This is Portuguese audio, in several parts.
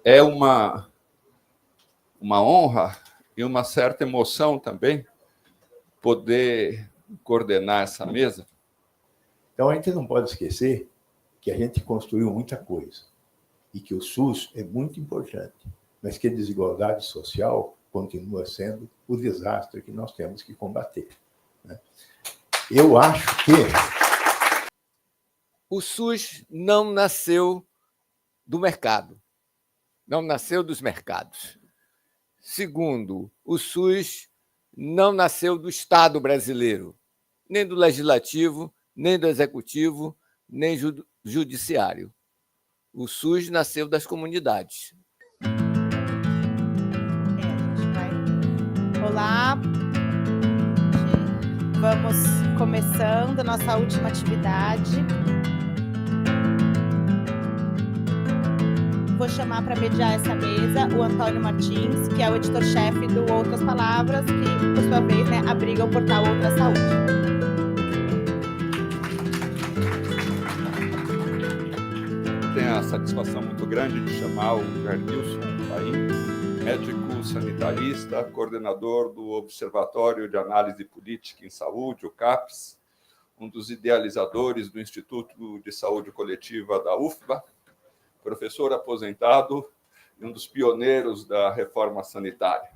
É uma honra e uma certa emoção também poder coordenar essa mesa. Então, a gente não pode esquecer que a gente construiu muita coisa e que o SUS é muito importante, mas que a desigualdade social continua sendo o desastre que nós temos que combater, né? Eu acho que o SUS não nasceu do mercado, não nasceu dos mercados. Segundo, o SUS não nasceu do Estado brasileiro, nem do Legislativo, nem do Executivo, nem Judiciário. O SUS nasceu das comunidades. Olá, vamos começando a nossa última atividade. Vou chamar para mediar essa mesa o Antônio Martins, que é o editor-chefe do Outras Palavras, que, por sua vez, abriga o portal Outra Saúde. Tenho a satisfação muito grande de chamar o Jair Nilson Paim, médico sanitarista, coordenador do Observatório de Análise Política em Saúde, o CAPES, um dos idealizadores do Instituto de Saúde Coletiva da UFBA, professor aposentado e um dos pioneiros da reforma sanitária.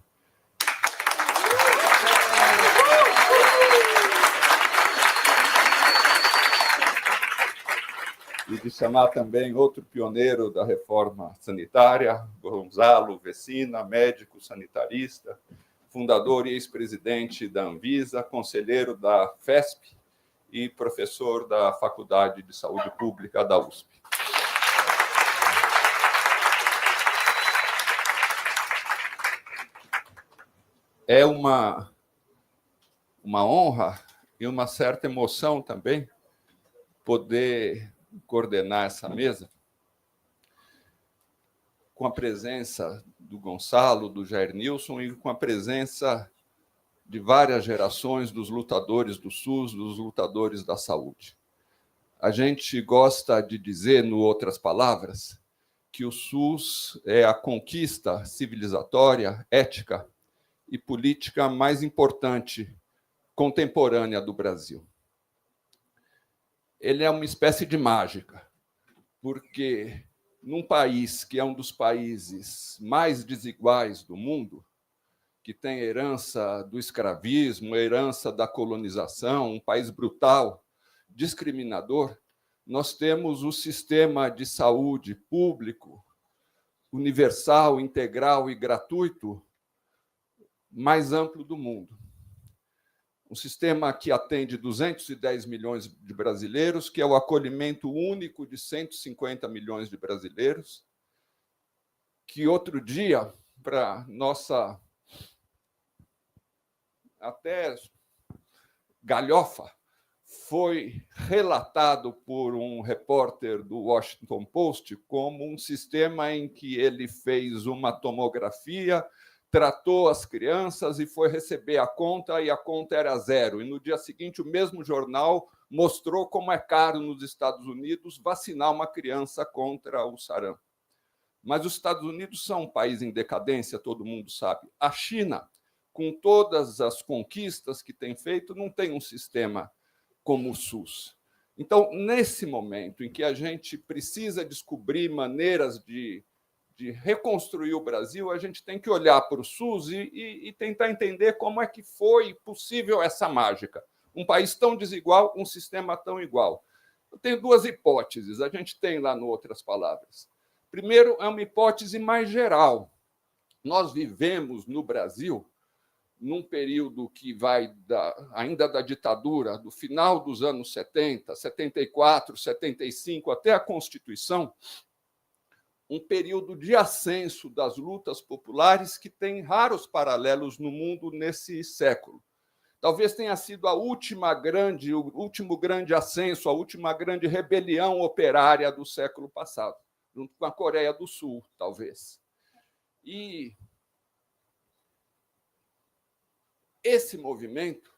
E de chamar também outro pioneiro da reforma sanitária, Gonzalo Vecina, médico sanitarista, fundador e ex-presidente da Anvisa, conselheiro da FESP e professor da Faculdade de Saúde Pública da USP. É uma honra e uma certa emoção também poder coordenar essa mesa com a presença do Gonçalo, do Jair Nilson e com a presença de várias gerações dos lutadores do SUS, dos lutadores da saúde. A gente gosta de dizer, no Outras Palavras, que o SUS é a conquista civilizatória, ética e política mais importante contemporânea do Brasil. Ele é uma espécie de mágica, porque num país que é um dos países mais desiguais do mundo, que tem herança do escravismo, herança da colonização, um país brutal, discriminador, nós temos o sistema de saúde público, universal, integral e gratuito mais amplo do mundo. Um sistema que atende 210 milhões de brasileiros, que é o acolhimento único de 150 milhões de brasileiros, que outro dia, para nossa até galhofa, foi relatado por um repórter do Washington Post como um sistema em que ele fez uma tomografia, tratou as crianças e foi receber a conta, e a conta era zero. E no dia seguinte, o mesmo jornal mostrou como é caro nos Estados Unidos vacinar uma criança contra o sarampo. Mas os Estados Unidos são um país em decadência, todo mundo sabe. A China, com todas as conquistas que tem feito, não tem um sistema como o SUS. Então, nesse momento em que a gente precisa descobrir maneiras de reconstruir o Brasil, a gente tem que olhar para o SUS e tentar entender como é que foi possível essa mágica. Um país tão desigual, um sistema tão igual. Eu tenho duas hipóteses, a gente tem lá no Outras Palavras. Primeiro, é uma hipótese mais geral. Nós vivemos no Brasil num período que vai ainda da ditadura, do final dos anos 70, 74, 75, até a Constituição, um período de ascenso das lutas populares que tem raros paralelos no mundo nesse século. Talvez tenha sido o último grande ascenso, a última grande rebelião operária do século passado, junto com a Coreia do Sul, talvez. E esse movimento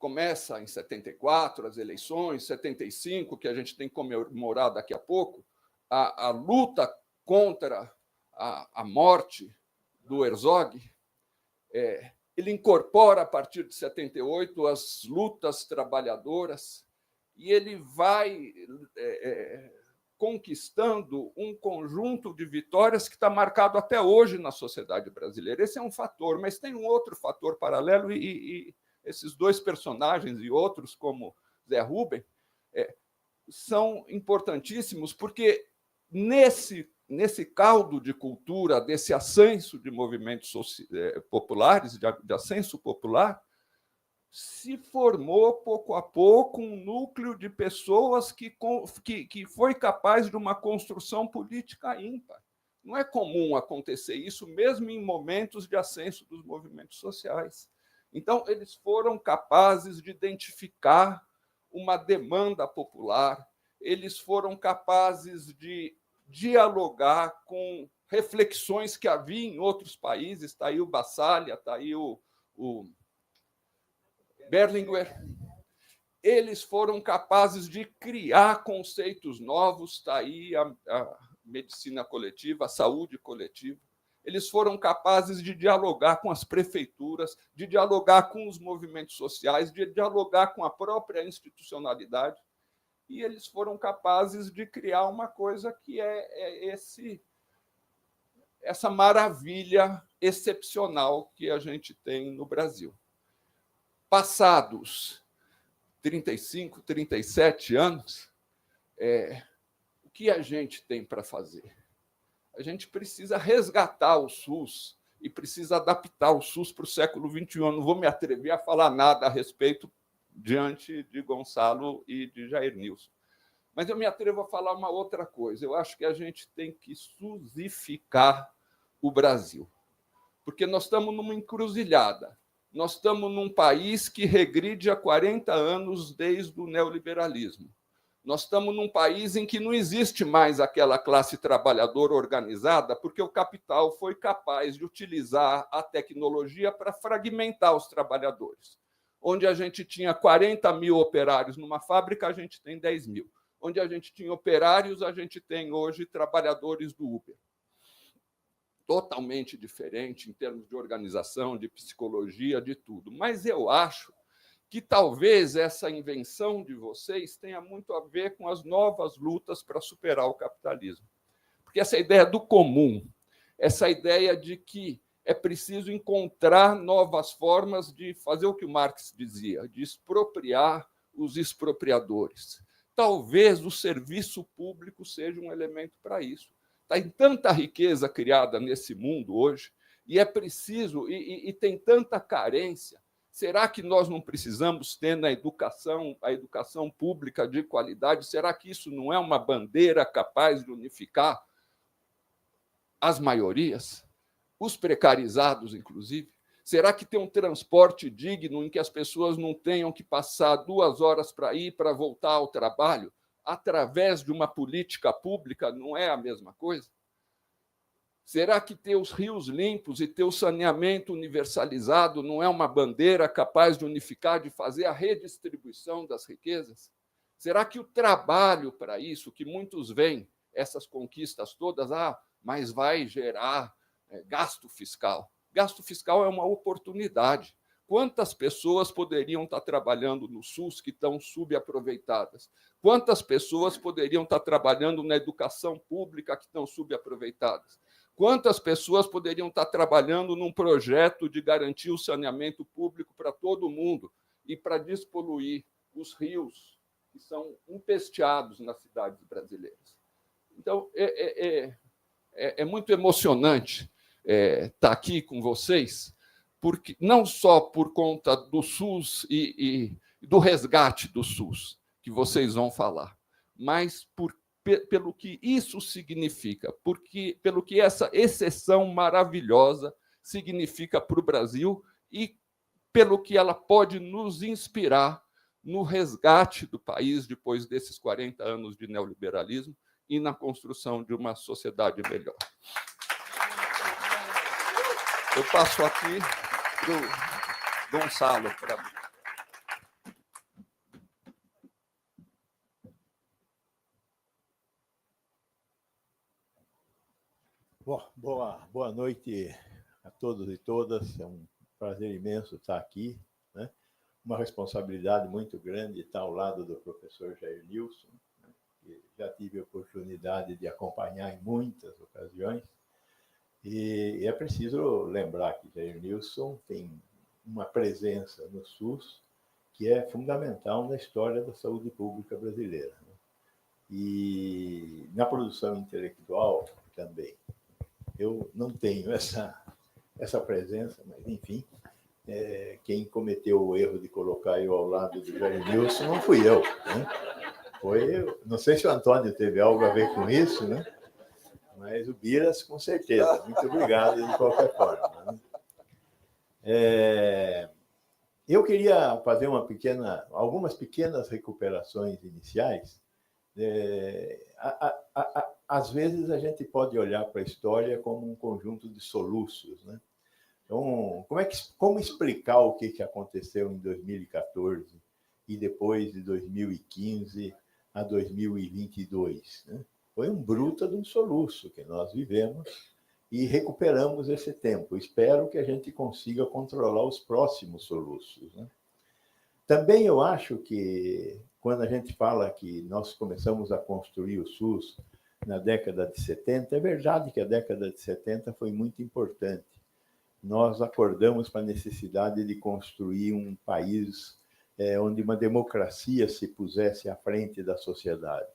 começa em 74, as eleições, 75, que a gente tem que comemorar daqui a pouco, a luta contra a morte do Herzog, ele incorpora, a partir de 78, as lutas trabalhadoras e ele vai conquistando um conjunto de vitórias que está marcado até hoje na sociedade brasileira. Esse é um fator, mas tem um outro fator paralelo, e esses dois personagens e outros, como Zé Rubem, são importantíssimos, porque nesse caldo de cultura, desse ascenso de movimentos populares, de ascenso popular, se formou, pouco a pouco, um núcleo de pessoas que foi capaz de uma construção política ímpar. Não é comum acontecer isso, mesmo em momentos de ascenso dos movimentos sociais. Então, eles foram capazes de identificar uma demanda popular, eles foram capazes de dialogar com reflexões que havia em outros países. Está aí o Bassalha, está aí o Berlinguer. Eles foram capazes de criar conceitos novos. Está aí a medicina coletiva, a saúde coletiva. Eles foram capazes de dialogar com as prefeituras, de dialogar com os movimentos sociais, de dialogar com a própria institucionalidade. E eles foram capazes de criar uma coisa que essa maravilha excepcional que a gente tem no Brasil. Passados 35, 37 anos, o que a gente tem para fazer? A gente precisa resgatar o SUS e precisa adaptar o SUS para o século XXI. Eu não vou me atrever a falar nada a respeito diante de Gonçalo e de Jair Nilson. Mas eu me atrevo a falar uma outra coisa. Eu acho que a gente tem que susificar o Brasil, porque nós estamos numa encruzilhada. Nós estamos num país que regride há 40 anos desde o neoliberalismo. Nós estamos num país em que não existe mais aquela classe trabalhadora organizada, porque o capital foi capaz de utilizar a tecnologia para fragmentar os trabalhadores. Onde a gente tinha 40 mil operários numa fábrica, a gente tem 10 mil. Onde a gente tinha operários, a gente tem hoje trabalhadores do Uber. Totalmente diferente em termos de organização, de psicologia, de tudo. Mas eu acho que talvez essa invenção de vocês tenha muito a ver com as novas lutas para superar o capitalismo. Porque essa ideia do comum, essa ideia de que é preciso encontrar novas formas de fazer o que o Marx dizia, de expropriar os expropriadores. Talvez o serviço público seja um elemento para isso. Tem tanta riqueza criada nesse mundo hoje, e é preciso, e tem tanta carência. Será que nós não precisamos ter na educação, a educação pública de qualidade? Será que isso não é uma bandeira capaz de unificar as maiorias, os precarizados, inclusive? Será que ter um transporte digno em que as pessoas não tenham que passar 2 horas para ir, para voltar ao trabalho, através de uma política pública, não é a mesma coisa? Será que ter os rios limpos e ter o saneamento universalizado não é uma bandeira capaz de unificar, de fazer a redistribuição das riquezas? Será que o trabalho para isso, que muitos veem essas conquistas todas, mas vai gerar gasto fiscal? Gasto fiscal é uma oportunidade. Quantas pessoas poderiam estar trabalhando no SUS que estão subaproveitadas? Quantas pessoas poderiam estar trabalhando na educação pública que estão subaproveitadas? Quantas pessoas poderiam estar trabalhando num projeto de garantir o saneamento público para todo mundo e para despoluir os rios que são empesteados nas cidades brasileiras? Então, é muito emocionante estar aqui com vocês, porque não só por conta do SUS e do resgate do SUS, que vocês vão falar, mas pelo que isso significa, pelo que essa exceção maravilhosa significa para o Brasil e pelo que ela pode nos inspirar no resgate do país depois desses 40 anos de neoliberalismo e na construção de uma sociedade melhor. Eu passo aqui para o Gonçalo. Boa noite a todos e todas. É um prazer imenso estar aqui, né? Uma responsabilidade muito grande estar ao lado do professor Jair Nilson, né? Que já tive a oportunidade de acompanhar em muitas ocasiões. E é preciso lembrar que Jair Nilson tem uma presença no SUS que é fundamental na história da saúde pública brasileira, né? E na produção intelectual também. Eu não tenho essa presença, mas, enfim, quem cometeu o erro de colocar eu ao lado do Jair Nilson não fui eu, né? Foi eu. Não sei se o Antônio teve algo a ver com isso, né? Mas o Biras, com certeza. Muito obrigado, de qualquer forma, né? Eu queria fazer algumas pequenas recuperações iniciais. Às vezes, a gente pode olhar para a história como um conjunto de soluços, né? Então, como explicar o que aconteceu em 2014 e depois de 2015 a 2022, né? Foi um bruto de um soluço que nós vivemos e recuperamos esse tempo. Espero que a gente consiga controlar os próximos soluços, né? Também eu acho que, quando a gente fala que nós começamos a construir o SUS na década de 70, é verdade que a década de 70 foi muito importante. Nós acordamos para a necessidade de construir um país onde uma democracia se pusesse à frente da sociedade.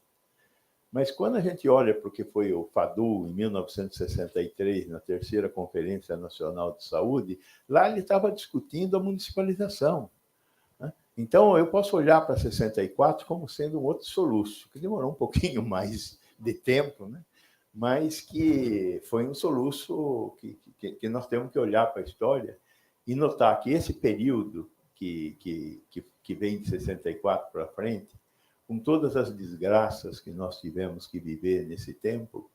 Mas quando a gente olha para o que foi o FADU, em 1963, na terceira Conferência Nacional de Saúde, lá ele estava discutindo a municipalização, né? Então, eu posso olhar para 64 como sendo um outro soluço, que demorou um pouquinho mais de tempo, né? Mas que foi um soluço que nós temos que olhar para a história e notar que esse período que vem de 64 para frente, com todas as desgraças que nós tivemos que viver nesse tempo,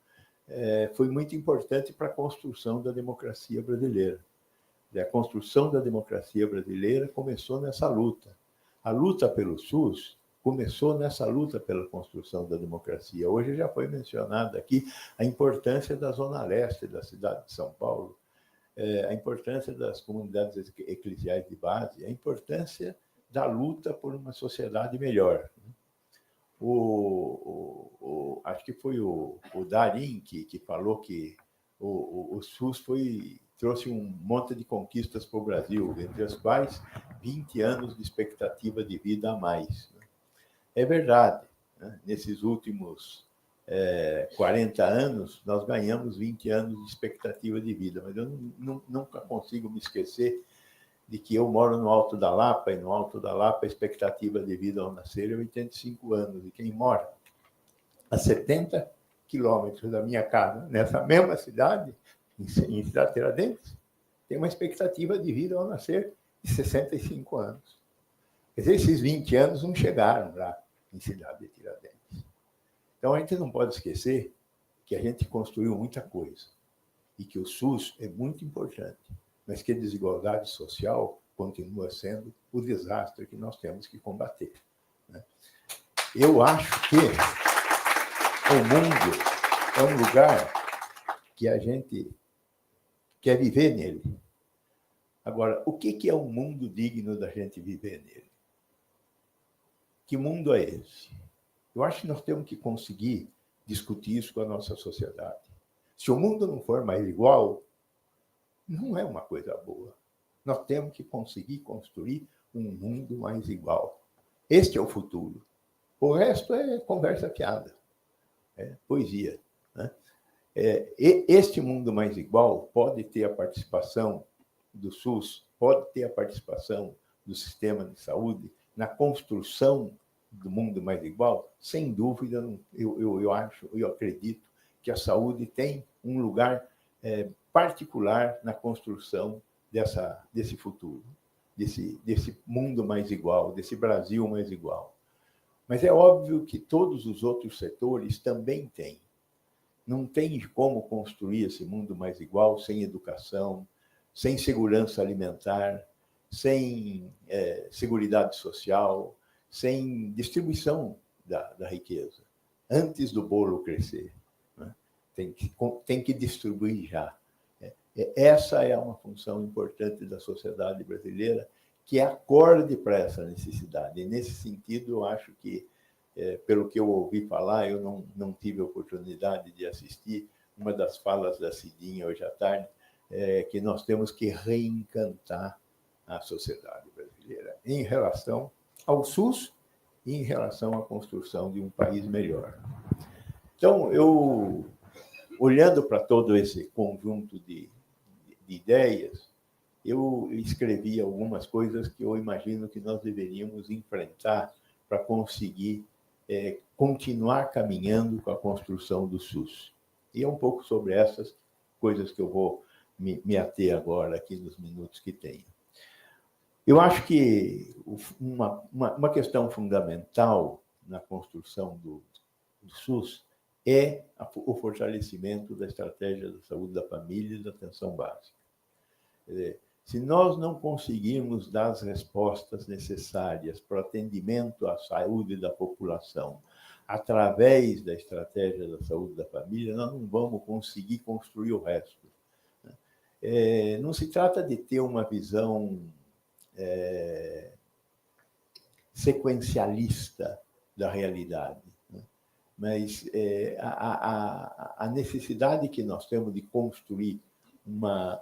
foi muito importante para a construção da democracia brasileira. A construção da democracia brasileira começou nessa luta. A luta pelo SUS começou nessa luta pela construção da democracia. Hoje já foi mencionada aqui a importância da Zona Leste da cidade de São Paulo, a importância das comunidades eclesiais de base, a importância da luta por uma sociedade melhor. Acho que foi o Darim que falou que o SUS trouxe um monte de conquistas para o Brasil, entre as quais 20 anos de expectativa de vida a mais. É verdade, né? Nesses últimos 40 anos, nós ganhamos 20 anos de expectativa de vida, mas eu nunca consigo me esquecer de que eu moro no Alto da Lapa, e no Alto da Lapa a expectativa de vida ao nascer é 85 anos, e quem mora a 70 quilômetros da minha casa, nessa mesma cidade, em Cidade Tiradentes, tem uma expectativa de vida ao nascer de 65 anos. Quer dizer, esses 20 anos não chegaram lá em Cidade de Tiradentes. Então, a gente não pode esquecer que a gente construiu muita coisa e que o SUS é muito importante, mas que a desigualdade social continua sendo o desastre que nós temos que combater, né? Eu acho que o mundo é um lugar que a gente quer viver nele. Agora, o que é um mundo digno da gente viver nele? Que mundo é esse? Eu acho que nós temos que conseguir discutir isso com a nossa sociedade. Se o mundo não for mais igual, não é uma coisa boa. Nós temos que conseguir construir um mundo mais igual. Este é o futuro. O resto é conversa fiada, é poesia, né? Este mundo mais igual pode ter a participação do SUS, pode ter a participação do sistema de saúde na construção do mundo mais igual? Sem dúvida, eu acredito que a saúde tem um lugar particular na construção desse futuro, desse mundo mais igual, desse Brasil mais igual. Mas é óbvio que todos os outros setores também têm. Não tem como construir esse mundo mais igual sem educação, sem segurança alimentar, sem seguridade social, sem distribuição da riqueza, antes do bolo crescer, né? tem que distribuir já. Essa é uma função importante da sociedade brasileira, que acorde para essa necessidade. E, nesse sentido, eu acho que, pelo que eu ouvi falar, eu não tive a oportunidade de assistir uma das falas da Cidinha hoje à tarde, que nós temos que reencantar a sociedade brasileira em relação ao SUS e em relação à construção de um país melhor. Então, eu, olhando para todo esse conjunto de ideias, eu escrevi algumas coisas que eu imagino que nós deveríamos enfrentar para conseguir continuar caminhando com a construção do SUS. E é um pouco sobre essas coisas que eu vou me ater agora aqui nos minutos que tenho. Eu acho que uma questão fundamental na construção do SUS é o fortalecimento da estratégia da saúde da família e da atenção básica. Quer dizer, se nós não conseguirmos dar as respostas necessárias para o atendimento à saúde da população através da estratégia da saúde da família, nós não vamos conseguir construir o resto. Não se trata de ter uma visão sequencialista da realidade, mas a necessidade que nós temos de construir uma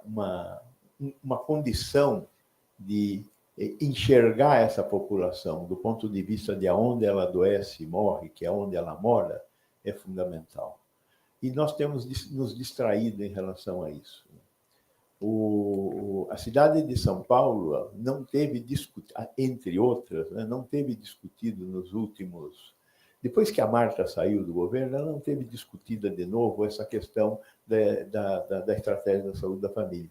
condição de enxergar essa população do ponto de vista de onde ela adoece e morre, que é onde ela mora, é fundamental. E nós temos nos distraído em relação a isso. A cidade de São Paulo não teve discutido, entre outras, não teve discutido nos últimos... Depois que a Marta saiu do governo, ela não teve discutida de novo essa questão da estratégia da saúde da família.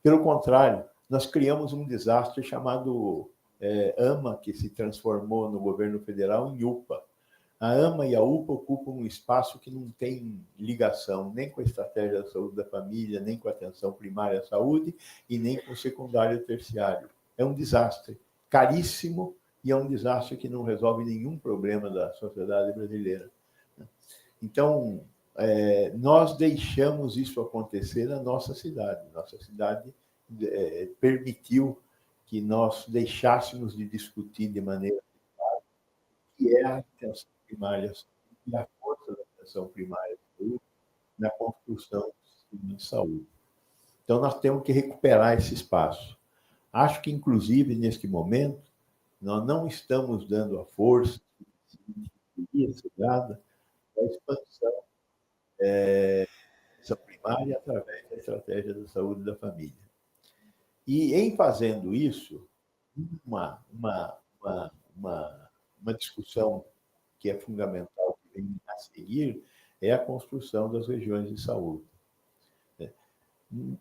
Pelo contrário, nós criamos um desastre chamado AMA, que se transformou no governo federal em UPA. A AMA e a UPA ocupam um espaço que não tem ligação nem com a estratégia da saúde da família, nem com a atenção primária à saúde e nem com o secundário e terciário. É um desastre caríssimo e é um desastre que não resolve nenhum problema da sociedade brasileira. Então, nós deixamos isso acontecer na nossa cidade. Nossa cidade permitiu que nós deixássemos de discutir de maneira clara o que é a atenção primária e a força da atenção primária na construção do sistema de saúde. Então, nós temos que recuperar esse espaço. Acho que, inclusive, neste momento, nós não estamos dando a força que deveria ser dada à expansão da primária através da estratégia da saúde da família. E, em fazendo isso, uma discussão que é fundamental, que vem a seguir, é a construção das regiões de saúde.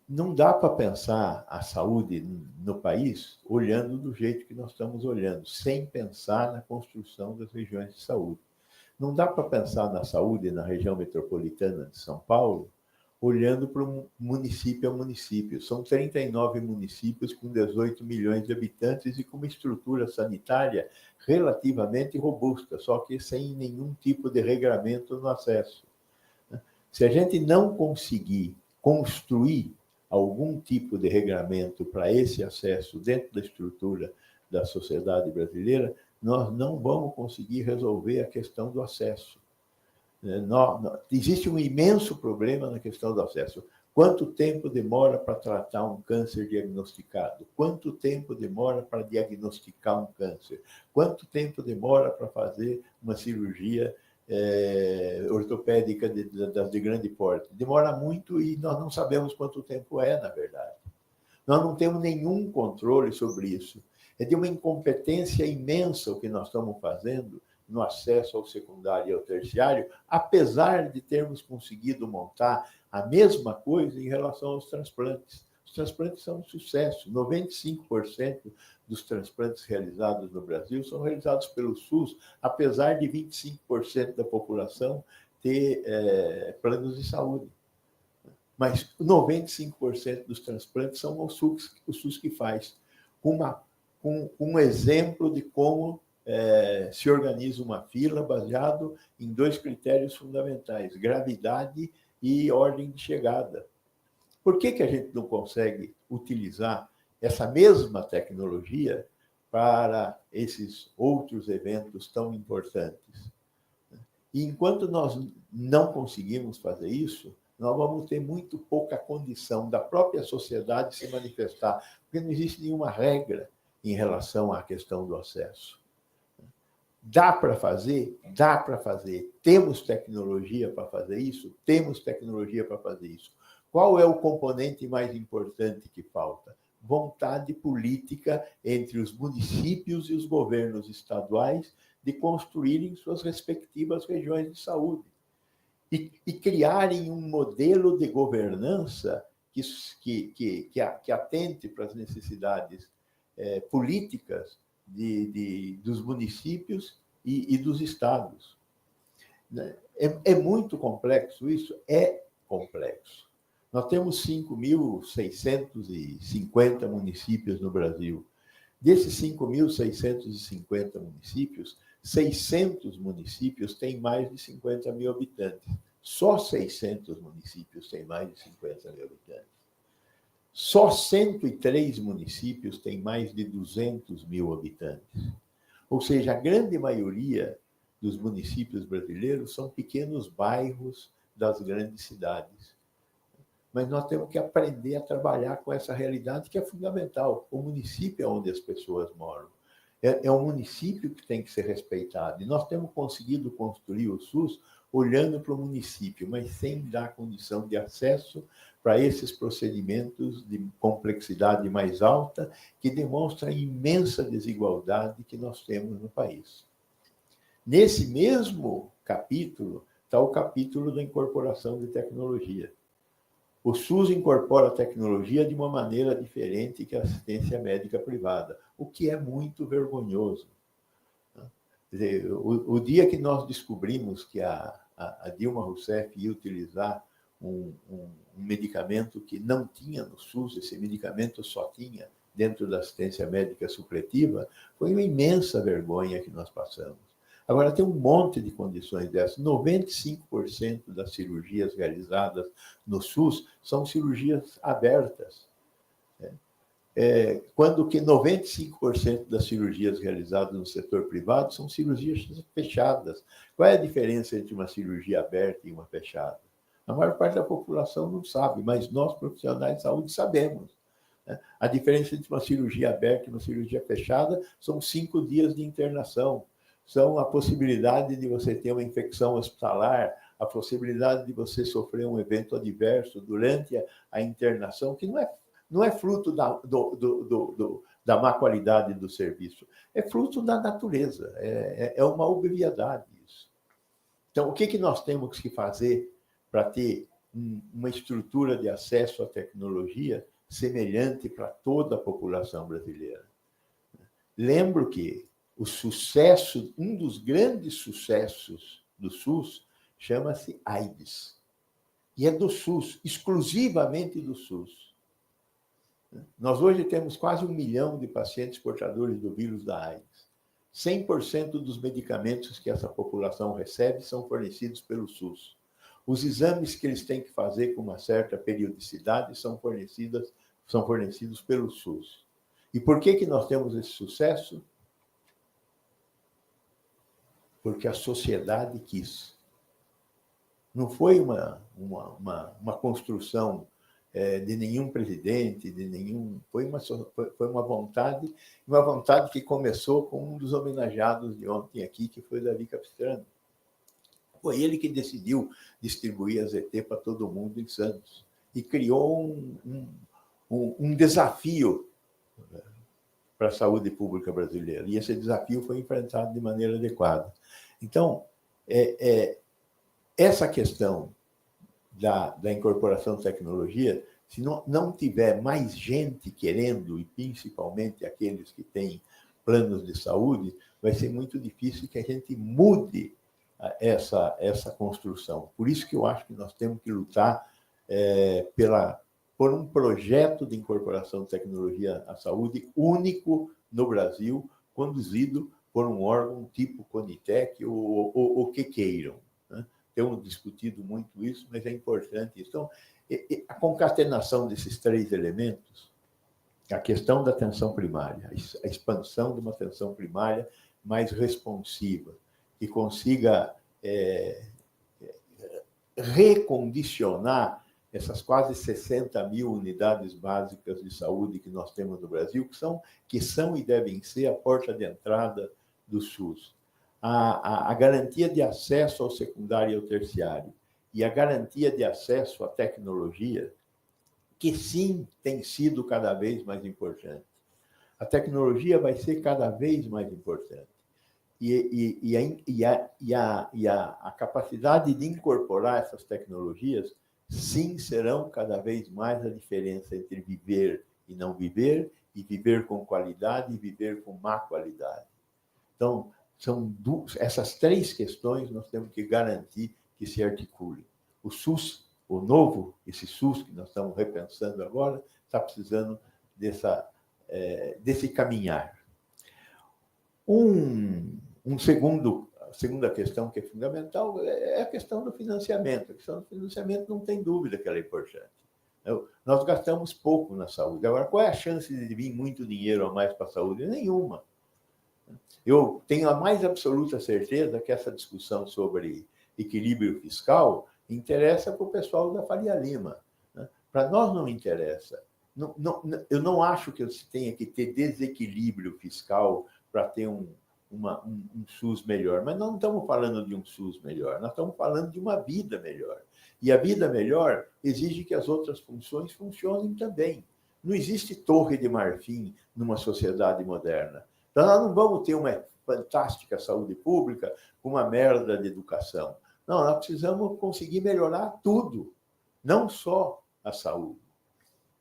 Não dá para pensar a saúde no país olhando do jeito que nós estamos olhando, sem pensar na construção das regiões de saúde. Não dá para pensar na saúde na região metropolitana de São Paulo olhando para um município a município. São 39 municípios com 18 milhões de habitantes e com uma estrutura sanitária relativamente robusta, só que sem nenhum tipo de regramento no acesso. Se a gente não conseguir construir algum tipo de regramento para esse acesso dentro da estrutura da sociedade brasileira, nós não vamos conseguir resolver a questão do acesso. Existe um imenso problema na questão do acesso. Quanto tempo demora para tratar um câncer diagnosticado? Quanto tempo demora para diagnosticar um câncer? Quanto tempo demora para fazer uma cirurgia ortopédica de grande porte? Demora muito e nós não sabemos quanto tempo é, na verdade. Nós não temos nenhum controle sobre isso. É de uma incompetência imensa o que nós estamos fazendo no acesso ao secundário e ao terciário, apesar de termos conseguido montar a mesma coisa em relação aos transplantes. Os transplantes são um sucesso. 95% dos transplantes realizados no Brasil são realizados pelo SUS, apesar de 25% da população ter planos de saúde. Mas 95% dos transplantes são o SUS que faz, com um exemplo de como se organiza uma fila baseado em 2 critérios fundamentais: gravidade e ordem de chegada. Por que a gente não consegue utilizar essa mesma tecnologia para esses outros eventos tão importantes? E enquanto nós não conseguimos fazer isso, nós vamos ter muito pouca condição da própria sociedade se manifestar, porque não existe nenhuma regra em relação à questão do acesso. Dá para fazer? Dá para fazer. Temos tecnologia para fazer isso? Temos tecnologia para fazer isso. Qual é o componente mais importante que falta? Vontade política entre os municípios e os governos estaduais de construírem suas respectivas regiões de saúde e criarem um modelo de governança que atente para as necessidades políticas dos municípios e dos estados. É muito complexo isso? É complexo. Nós temos 5.650 municípios no Brasil. Desses 5.650 municípios, 600 municípios têm mais de 50 mil habitantes. Só 600 municípios têm mais de 50 mil habitantes. Só 103 municípios têm mais de 200 mil habitantes. Ou seja, a grande maioria dos municípios brasileiros são pequenos bairros das grandes cidades. Mas nós temos que aprender a trabalhar com essa realidade que é fundamental. O município é onde as pessoas moram. É o município que tem que ser respeitado. E nós temos conseguido construir o SUS olhando para o município, mas sem dar condição de acesso para esses procedimentos de complexidade mais alta, que demonstram a imensa desigualdade que nós temos no país. Nesse mesmo capítulo está o capítulo da incorporação de tecnologia. O SUS incorpora a tecnologia de uma maneira diferente que a assistência médica privada, o que é muito vergonhoso. Quer dizer, o dia que nós descobrimos que a Dilma Rousseff ia utilizar um medicamento que não tinha no SUS, esse medicamento só tinha dentro da assistência médica supletiva, foi uma imensa vergonha que nós passamos. Agora, tem um monte de condições dessas. 95% das cirurgias realizadas no SUS são cirurgias abertas. Quando que 95% das cirurgias realizadas no setor privado são cirurgias fechadas. Qual é a diferença entre uma cirurgia aberta e uma fechada? A maior parte da população não sabe, mas nós, profissionais de saúde, sabemos. A diferença entre uma cirurgia aberta e uma cirurgia fechada são 5 dias de internação. São a possibilidade de você ter uma infecção hospitalar, a possibilidade de você sofrer um evento adverso durante a internação, que não é fruto da má qualidade do serviço, é fruto da natureza, é uma obviedade isso. Então, o que nós temos que fazer para ter uma estrutura de acesso à tecnologia semelhante para toda a população brasileira? Lembro que o sucesso, um dos grandes sucessos do SUS, chama-se AIDS. E é do SUS, exclusivamente do SUS. Nós hoje temos quase 1 milhão de pacientes portadores do vírus da AIDS. 100% dos medicamentos que essa população recebe são fornecidos pelo SUS. Os exames que eles têm que fazer com uma certa periodicidade são fornecidos pelo SUS. E por que nós temos esse sucesso? Porque a sociedade quis. Não foi uma construção de nenhum presidente, foi uma vontade que começou com um dos homenageados de ontem aqui, que foi Davi Capistrano. Foi ele que decidiu distribuir a ZT para todo mundo em Santos e criou um desafio para a saúde pública brasileira. E esse desafio foi enfrentado de maneira adequada. Então, essa questão da incorporação de tecnologia, se não tiver mais gente querendo, e principalmente aqueles que têm planos de saúde, vai ser muito difícil que a gente mude essa construção. Por isso que eu acho que nós temos que lutar por um projeto de incorporação de tecnologia à saúde único no Brasil, conduzido por um órgão tipo Conitec ou o que queiram. Né? temos discutido muito isso, mas é importante. Então, a concatenação desses três elementos, a questão da atenção primária, a expansão de uma atenção primária mais responsiva, que consiga recondicionar essas quase 60 mil unidades básicas de saúde que nós temos no Brasil, que são e devem ser a porta de entrada do SUS. A garantia de acesso ao secundário e ao terciário e a garantia de acesso à tecnologia, que sim tem sido cada vez mais importante. A tecnologia vai ser cada vez mais importante. A capacidade de incorporar essas tecnologias, sim, serão cada vez mais a diferença entre viver e não viver, e viver com qualidade e viver com má qualidade. Então, essas três questões nós temos que garantir que se articulem. O SUS, o novo, esse SUS que nós estamos repensando agora, está precisando desse caminhar. A segunda questão que é fundamental é a questão do financiamento. A questão do financiamento não tem dúvida que ela é importante. Nós gastamos pouco na saúde. Agora, qual é a chance de vir muito dinheiro a mais para a saúde? Nenhuma. Eu tenho a mais absoluta certeza que essa discussão sobre equilíbrio fiscal interessa para o pessoal da Faria Lima. Para nós não interessa. Eu não acho que você tenha que ter desequilíbrio fiscal para ter um SUS melhor. Mas nós não estamos falando de um SUS melhor, nós estamos falando de uma vida melhor. E a vida melhor exige que as outras funções funcionem também. Não existe torre de marfim numa sociedade moderna. Então, nós não vamos ter uma fantástica saúde pública com uma merda de educação. Não, nós precisamos conseguir melhorar tudo, não só a saúde.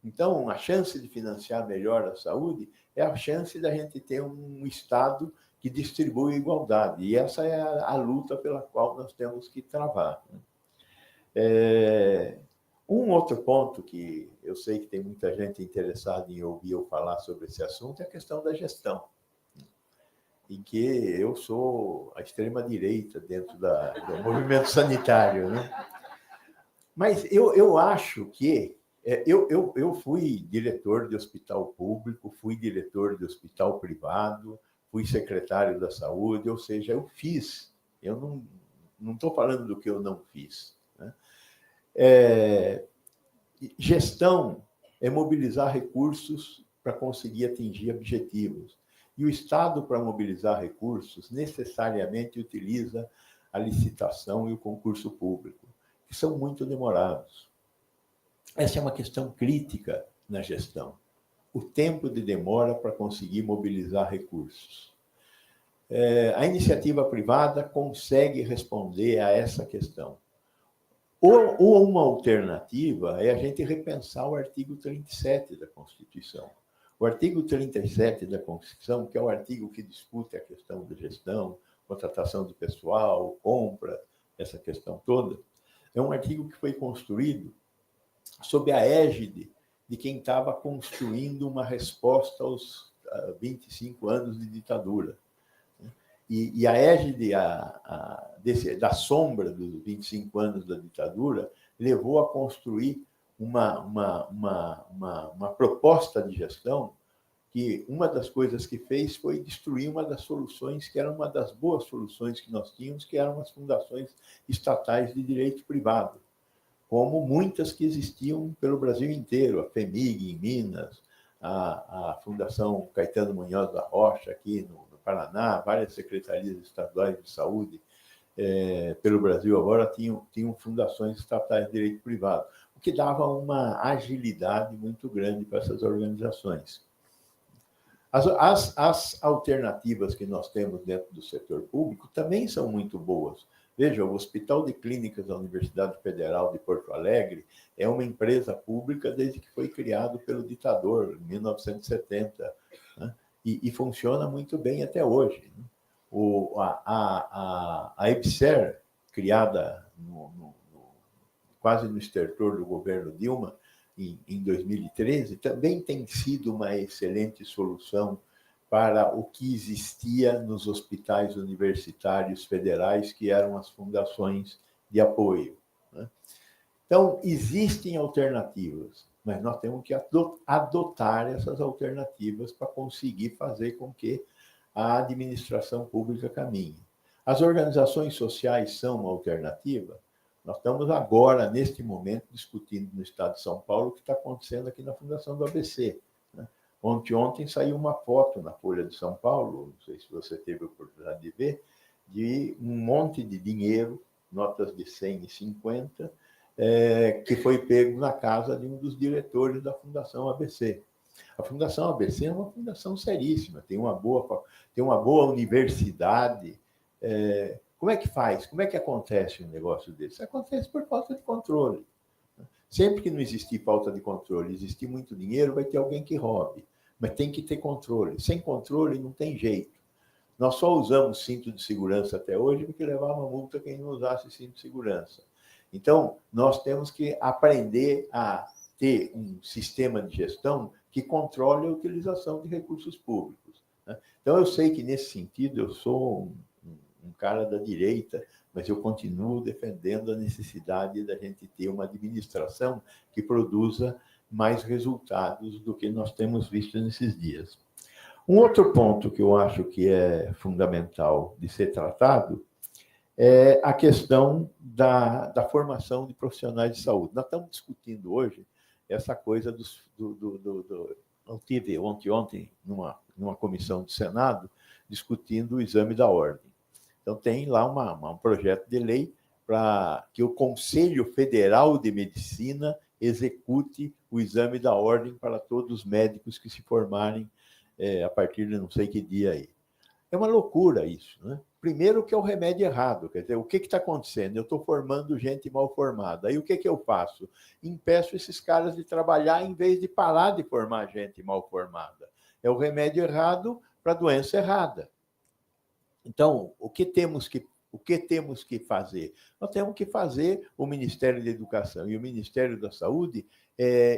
Então, a chance de financiar melhor a saúde é a chance da gente ter um Estado que distribui igualdade. E essa é a luta pela qual nós temos que travar. Um outro ponto que eu sei que tem muita gente interessada em ouvir eu falar sobre esse assunto é a questão da gestão, em que eu sou a extrema-direita dentro do movimento sanitário. Né? Mas eu acho que eu fui diretor de hospital público, fui diretor de hospital privado, fui secretário da saúde, ou seja, eu fiz. Eu não estou falando do que eu não fiz. Né? Gestão é mobilizar recursos para conseguir atingir objetivos. E o Estado, para mobilizar recursos, necessariamente utiliza a licitação e o concurso público, que são muito demorados. Essa é uma questão crítica na gestão. O tempo de demora para conseguir mobilizar recursos. A iniciativa privada consegue responder a essa questão. Ou uma alternativa é a gente repensar o artigo 37 da Constituição. O artigo 37 da Constituição, que é o artigo que discute a questão da gestão, contratação de pessoal, compra, essa questão toda, é um artigo que foi construído sob a égide de quem estava construindo uma resposta aos 25 anos de ditadura. E a égide da sombra dos 25 anos da ditadura levou a construir uma proposta de gestão que uma das coisas que fez foi destruir uma das soluções, que era uma das boas soluções que nós tínhamos, que eram as fundações estatais de direito privado, como muitas que existiam pelo Brasil inteiro, a FEMIG em Minas, a Fundação Caetano Munhoz da Rocha aqui no Paraná, várias secretarias estaduais de saúde pelo Brasil agora tinham fundações estatais de direito privado, o que dava uma agilidade muito grande para essas organizações. As alternativas que nós temos dentro do setor público também são muito boas. Veja, o Hospital de Clínicas da Universidade Federal de Porto Alegre é uma empresa pública desde que foi criado pelo ditador, em 1970, né? E funciona muito bem até hoje. Né? A EBSER, criada quase no estertor do governo Dilma, em 2013, também tem sido uma excelente solução para o que existia nos hospitais universitários federais, que eram as fundações de apoio, né? Então, existem alternativas, mas nós temos que adotar essas alternativas para conseguir fazer com que a administração pública caminhe. As organizações sociais são uma alternativa? Nós estamos agora, neste momento, discutindo no Estado de São Paulo o que está acontecendo aqui na Fundação do ABC, né? Ontem saiu uma foto na Folha de São Paulo, não sei se você teve a oportunidade de ver, de um monte de dinheiro, notas de 100 e 50, que foi pego na casa de um dos diretores da Fundação ABC. A Fundação ABC é uma fundação seríssima, tem uma boa universidade. Como é que faz? Como é que acontece um negócio desse? Acontece por falta de controle. Sempre que não existir falta de controle, existir muito dinheiro, vai ter alguém que roube. Mas tem que ter controle. Sem controle não tem jeito. Nós só usamos cinto de segurança até hoje porque levava multa quem não usasse cinto de segurança. Então, nós temos que aprender a ter um sistema de gestão que controle a utilização de recursos públicos, né? Então, eu sei que, nesse sentido, eu sou um cara da direita, mas eu continuo defendendo a necessidade da gente ter uma administração que produza mais resultados do que nós temos visto nesses dias. Um outro ponto que eu acho que é fundamental de ser tratado é a questão da formação de profissionais de saúde. Nós estamos discutindo hoje essa coisa eu tive ontem, numa comissão do Senado, discutindo o exame da ordem. Então, tem lá um projeto de lei para que o Conselho Federal de Medicina execute o exame da ordem para todos os médicos que se formarem a partir de não sei que dia aí. É uma loucura isso, né? Primeiro que é o remédio errado, quer dizer, o que está acontecendo? Eu estou formando gente mal formada. Aí o que eu faço? Impeço esses caras de trabalhar em vez de parar de formar gente mal formada. É o remédio errado para a doença errada. Então, o que temos que fazer? Nós temos que fazer o Ministério da Educação e o Ministério da Saúde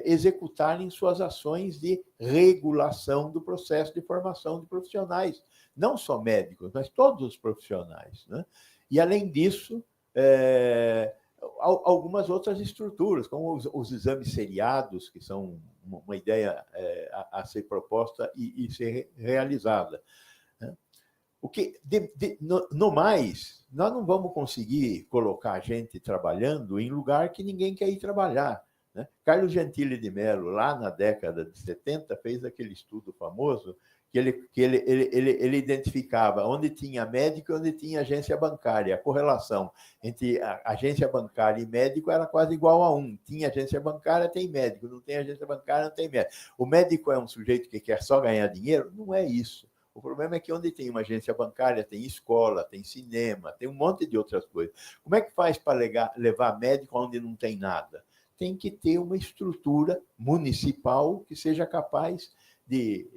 executarem suas ações de regulação do processo de formação de profissionais, não só médicos, mas todos os profissionais, né? E, além disso, algumas outras estruturas, como os exames seriados, que são uma ideia a ser proposta e ser realizada. No mais, nós não vamos conseguir colocar gente trabalhando em lugar que ninguém quer ir trabalhar, né? Carlos Gentili de Mello, lá na década de 70, fez aquele estudo famoso que ele identificava onde tinha médico e onde tinha agência bancária. A correlação entre a agência bancária e médico era quase igual a 1. Tinha agência bancária, tem médico. Não tem agência bancária, não tem médico. O médico é um sujeito que quer só ganhar dinheiro? Não é isso. O problema é que onde tem uma agência bancária, tem escola, tem cinema, tem um monte de outras coisas. Como é que faz para levar médico onde não tem nada? Tem que ter uma estrutura municipal que seja capaz de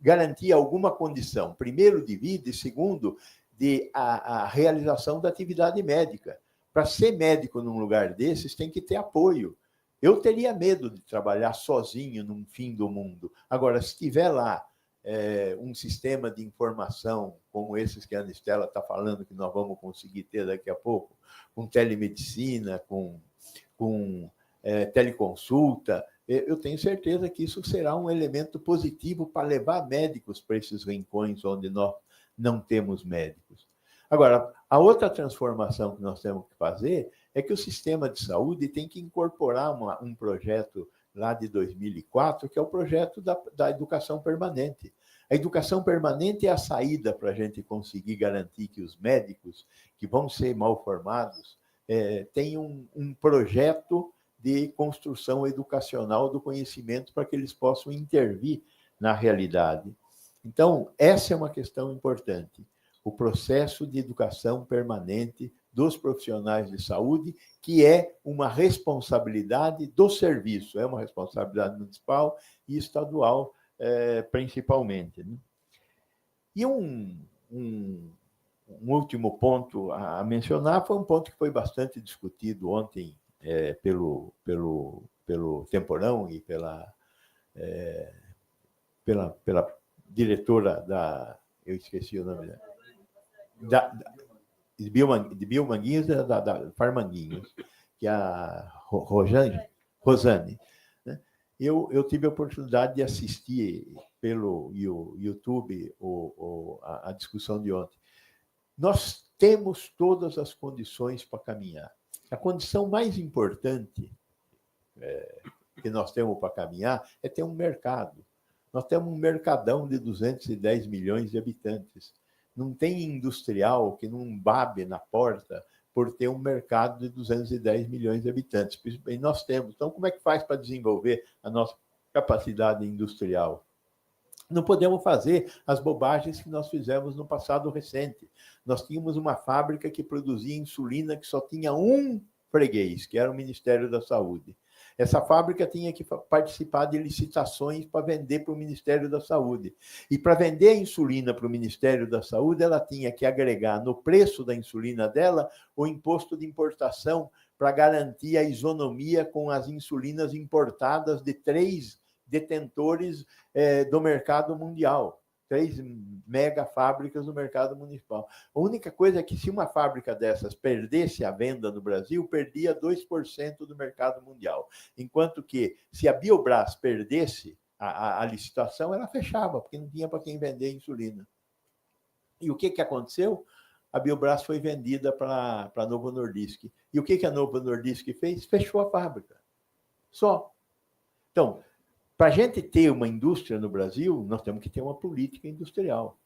garantir alguma condição, primeiro de vida e segundo, de a realização da atividade médica. Para ser médico num lugar desses, tem que ter apoio. Eu teria medo de trabalhar sozinho num fim do mundo. Agora, se tiver lá um sistema de informação, como esses que a Anistela está falando, que nós vamos conseguir ter daqui a pouco, com telemedicina, com teleconsulta, eu tenho certeza que isso será um elemento positivo para levar médicos para esses rincões onde nós não temos médicos. Agora, a outra transformação que nós temos que fazer é que o sistema de saúde tem que incorporar um projeto lá de 2004, que é o projeto da educação permanente. A educação permanente é a saída para a gente conseguir garantir que os médicos que vão ser mal formados tenham um projeto de construção educacional do conhecimento para que eles possam intervir na realidade. Então, essa é uma questão importante. O processo de educação permanente dos profissionais de saúde, que é uma responsabilidade do serviço, é uma responsabilidade municipal e estadual, principalmente, né? E um último ponto a mencionar foi um ponto que foi bastante discutido ontem pelo Temporão e pela diretora eu esqueci o nome dela. de Biomanguinhos, da Farmanguinhos, que é a Rosane, né? Eu tive a oportunidade de assistir pelo YouTube a discussão de ontem. Nós temos todas as condições para caminhar. A condição mais importante que nós temos para caminhar é ter um mercado. Nós temos um mercadão de 210 milhões de habitantes. Não tem industrial que não babe na porta por ter um mercado de 210 milhões de habitantes. E nós temos. Então, como é que faz para desenvolver a nossa capacidade industrial? Não podemos fazer as bobagens que nós fizemos no passado recente. Nós tínhamos uma fábrica que produzia insulina que só tinha um freguês, que era o Ministério da Saúde. Essa fábrica tinha que participar de licitações para vender para o Ministério da Saúde. E para vender a insulina para o Ministério da Saúde, ela tinha que agregar no preço da insulina dela o imposto de importação para garantir a isonomia com as insulinas importadas de 3 detentores do mercado mundial. 3 mega fábricas no mercado municipal. A única coisa é que se uma fábrica dessas perdesse a venda no Brasil, perdia 2% do mercado mundial. Enquanto que, se a Biobras perdesse a licitação, ela fechava, porque não tinha para quem vender insulina. E o que aconteceu? A Biobras foi vendida para a Novo Nordisk. E o que a Novo Nordisk fez? Fechou a fábrica. Só. Então, para a gente ter uma indústria no Brasil, nós temos que ter uma política industrial.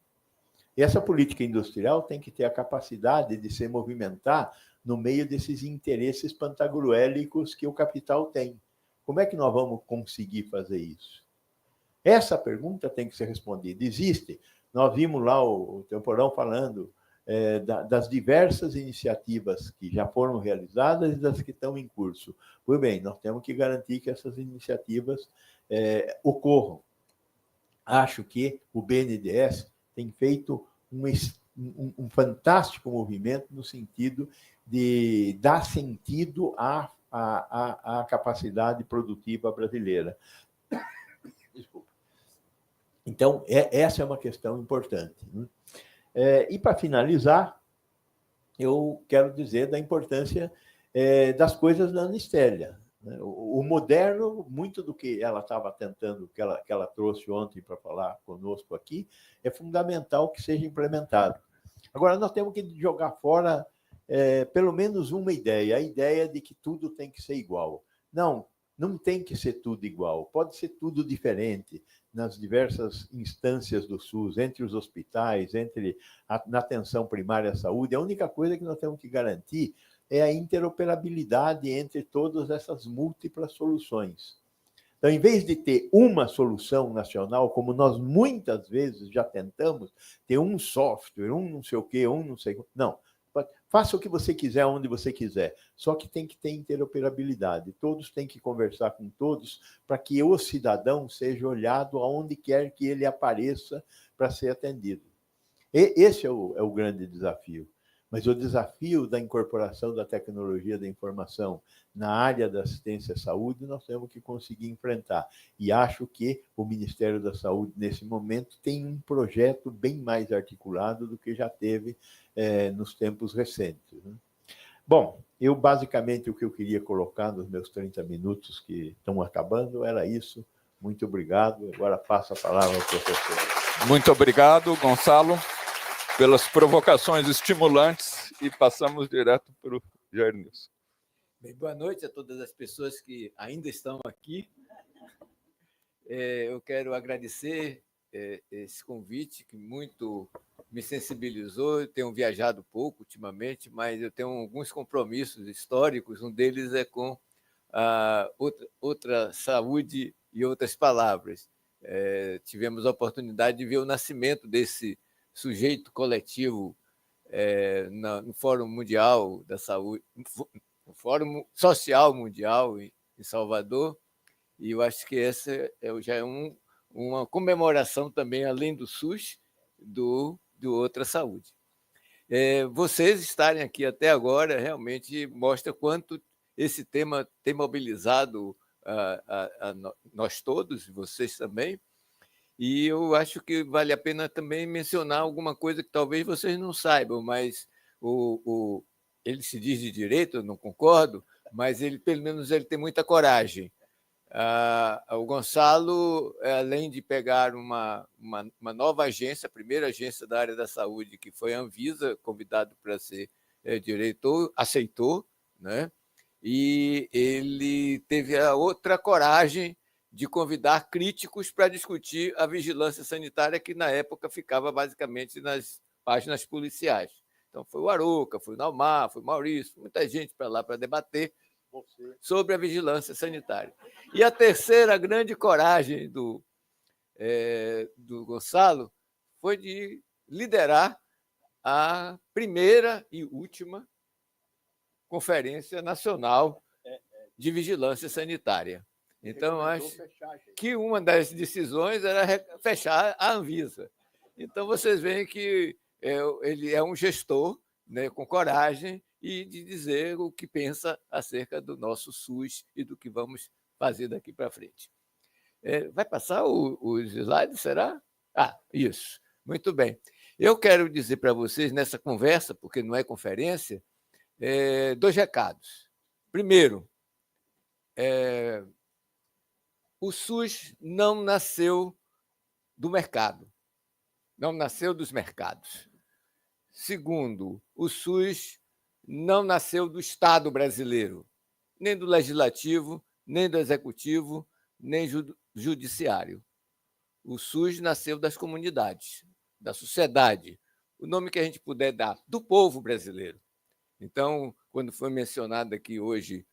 E essa política industrial tem que ter a capacidade de se movimentar no meio desses interesses pantagruélicos que o capital tem. Como é que nós vamos conseguir fazer isso? Essa pergunta tem que ser respondida. Existe. Nós vimos lá o Temporão falando das diversas iniciativas que já foram realizadas e das que estão em curso. Pois bem, nós temos que garantir que essas iniciativas ocorram. Acho que o BNDES tem feito um fantástico movimento no sentido de dar sentido à capacidade produtiva brasileira. Desculpa. Então, essa é uma questão importante. E, para finalizar, eu quero dizer da importância das coisas da Anistélia. O moderno, muito do que ela estava tentando, que ela trouxe ontem para falar conosco aqui, é fundamental que seja implementado. Agora, nós temos que jogar fora pelo menos uma ideia, a ideia de que tudo tem que ser igual. Não tem que ser tudo igual, pode ser tudo diferente nas diversas instâncias do SUS, entre os hospitais, na atenção primária à saúde. A única coisa que nós temos que garantir é a interoperabilidade entre todas essas múltiplas soluções. Então, em vez de ter uma solução nacional, como nós muitas vezes já tentamos, ter um software, um não sei o quê, um não sei o quê. Não. Faça o que você quiser, onde você quiser. Só que tem que ter interoperabilidade. Todos têm que conversar com todos para que o cidadão seja olhado aonde quer que ele apareça para ser atendido. Esse é o grande desafio. Mas o desafio da incorporação da tecnologia da informação na área da assistência à saúde, nós temos que conseguir enfrentar. E acho que o Ministério da Saúde, nesse momento, tem um projeto bem mais articulado do que já teve nos tempos recentes. Bom, basicamente, o que eu queria colocar nos meus 30 minutos que estão acabando era isso. Muito obrigado. Agora passo a palavra ao professor. Muito obrigado, Gonçalo, pelas provocações estimulantes, e passamos direto para o Jair Nilson. Bem, boa noite a todas as pessoas que ainda estão aqui. Eu quero agradecer esse convite, que muito me sensibilizou. Eu tenho viajado pouco ultimamente, mas eu tenho alguns compromissos históricos. Um deles é com a outra saúde e outras palavras. Tivemos a oportunidade de ver o nascimento desse sujeito coletivo no Fórum Mundial da Saúde, no Fórum Social Mundial em Salvador, e eu acho que essa já é uma comemoração também, além do SUS, do Outra Saúde. Vocês estarem aqui até agora realmente mostra quanto esse tema tem mobilizado a nós todos, e vocês também. E eu acho que vale a pena também mencionar alguma coisa que talvez vocês não saibam, mas ele se diz de direita, eu não concordo, mas pelo menos ele tem muita coragem. O Gonçalo, além de pegar uma nova agência, a primeira agência da área da saúde, que foi a Anvisa, convidado para ser diretor, aceitou, né? E ele teve a outra coragem de convidar críticos para discutir a vigilância sanitária, que na época ficava basicamente nas páginas policiais. Então, foi o Arouca, foi o Naumar, foi o Maurício, muita gente para lá para debater sobre a vigilância sanitária. E a terceira grande coragem do Gonçalo foi de liderar a primeira e última Conferência Nacional de Vigilância Sanitária. Então, acho que uma das decisões era fechar a Anvisa. Então, vocês veem que ele é um gestor, né, com coragem e de dizer o que pensa acerca do nosso SUS e do que vamos fazer daqui para frente. Vai passar os slides, será? Isso. Muito bem. Eu quero dizer para vocês, nessa conversa, porque não é conferência, 2 recados. Primeiro, o SUS não nasceu do mercado, não nasceu dos mercados. Segundo, o SUS não nasceu do Estado brasileiro, nem do Legislativo, nem do Executivo, nem Judiciário. O SUS nasceu das comunidades, da sociedade, o nome que a gente puder dar, do povo brasileiro. Então, quando foi mencionado aqui hoje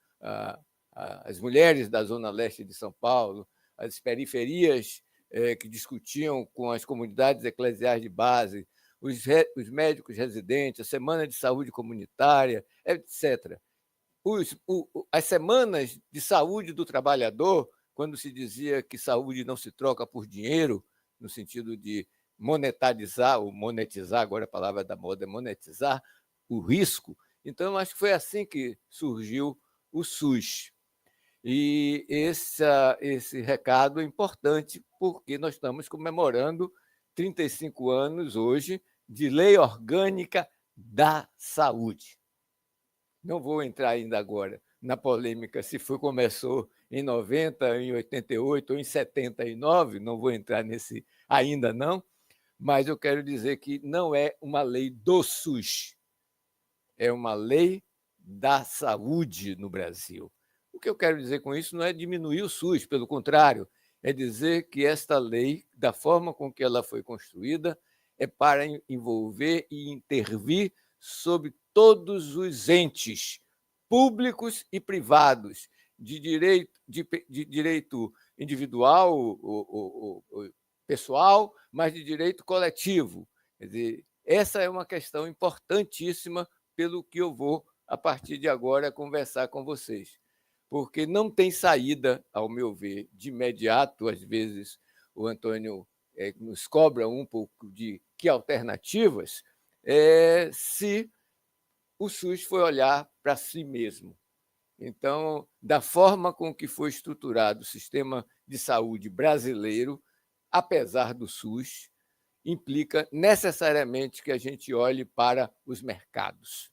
as mulheres da Zona Leste de São Paulo, as periferias que discutiam com as comunidades eclesiais de base, os médicos residentes, a Semana de Saúde Comunitária, etc. As semanas de saúde do trabalhador, quando se dizia que saúde não se troca por dinheiro, no sentido de monetarizar, ou monetizar, agora a palavra da moda é monetizar, o risco. Então, acho que foi assim que surgiu o SUS. E esse recado é importante, porque nós estamos comemorando 35 anos hoje de Lei Orgânica da Saúde. Não vou entrar ainda agora na polêmica se começou em 90, em 88 ou em 79, não vou entrar nesse ainda não, mas eu quero dizer que não é uma lei do SUS, é uma lei da saúde no Brasil. O que eu quero dizer com isso não é diminuir o SUS, pelo contrário, é dizer que esta lei, da forma com que ela foi construída, é para envolver e intervir sobre todos os entes públicos e privados, de direito individual, ou pessoal, mas de direito coletivo. Quer dizer, essa é uma questão importantíssima pelo que eu vou, a partir de agora, conversar com vocês. Porque não tem saída, ao meu ver, de imediato. Às vezes o Antônio nos cobra um pouco de que alternativas, se o SUS for olhar para si mesmo. Então, da forma com que foi estruturado o sistema de saúde brasileiro, apesar do SUS, implica necessariamente que a gente olhe para os mercados.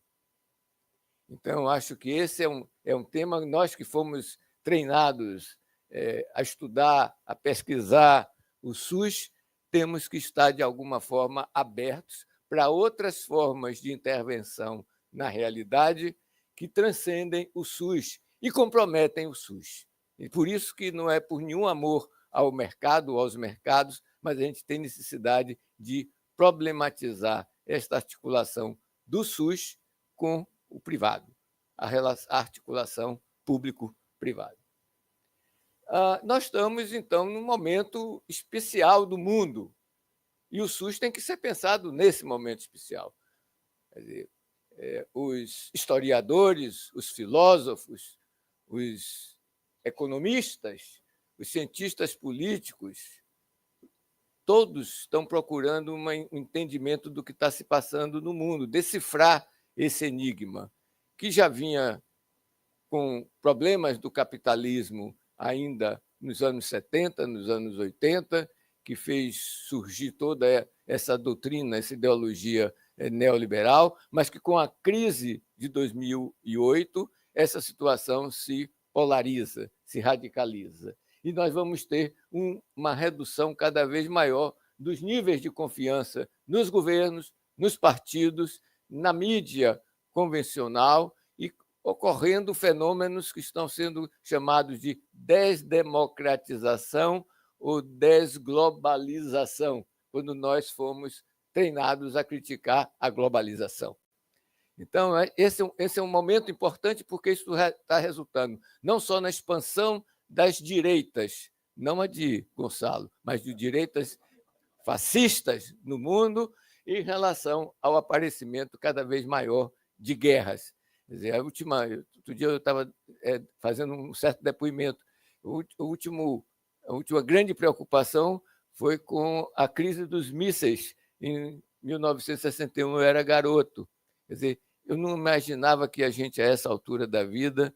Então, acho que esse é um tema, nós que fomos treinados a estudar, a pesquisar o SUS, temos que estar, de alguma forma, abertos para outras formas de intervenção na realidade que transcendem o SUS e comprometem o SUS. E por isso que não é por nenhum amor ao mercado ou aos mercados, mas a gente tem necessidade de problematizar esta articulação do SUS com o privado, a articulação público-privado. Nós estamos, então, num momento especial do mundo, e o SUS tem que ser pensado nesse momento especial. Quer dizer, os historiadores, os filósofos, os economistas, os cientistas políticos, todos estão procurando um entendimento do que está se passando no mundo, decifrar esse enigma, que já vinha com problemas do capitalismo ainda nos anos 70, nos anos 80, que fez surgir toda essa doutrina, essa ideologia neoliberal, mas que, com a crise de 2008, essa situação se polariza, se radicaliza. E nós vamos ter uma redução cada vez maior dos níveis de confiança nos governos, nos partidos, na mídia convencional, e ocorrendo fenômenos que estão sendo chamados de desdemocratização ou desglobalização, quando nós fomos treinados a criticar a globalização. Então, esse é um momento importante, porque isso está resultando não só na expansão das direitas, não a de Gonçalo, mas de direitas fascistas no mundo, em relação ao aparecimento cada vez maior de guerras. Quer dizer, outro dia eu estava fazendo um certo depoimento. A última grande preocupação foi com a crise dos mísseis em 1961. Eu era garoto. Quer dizer, eu não imaginava que a gente, a essa altura da vida,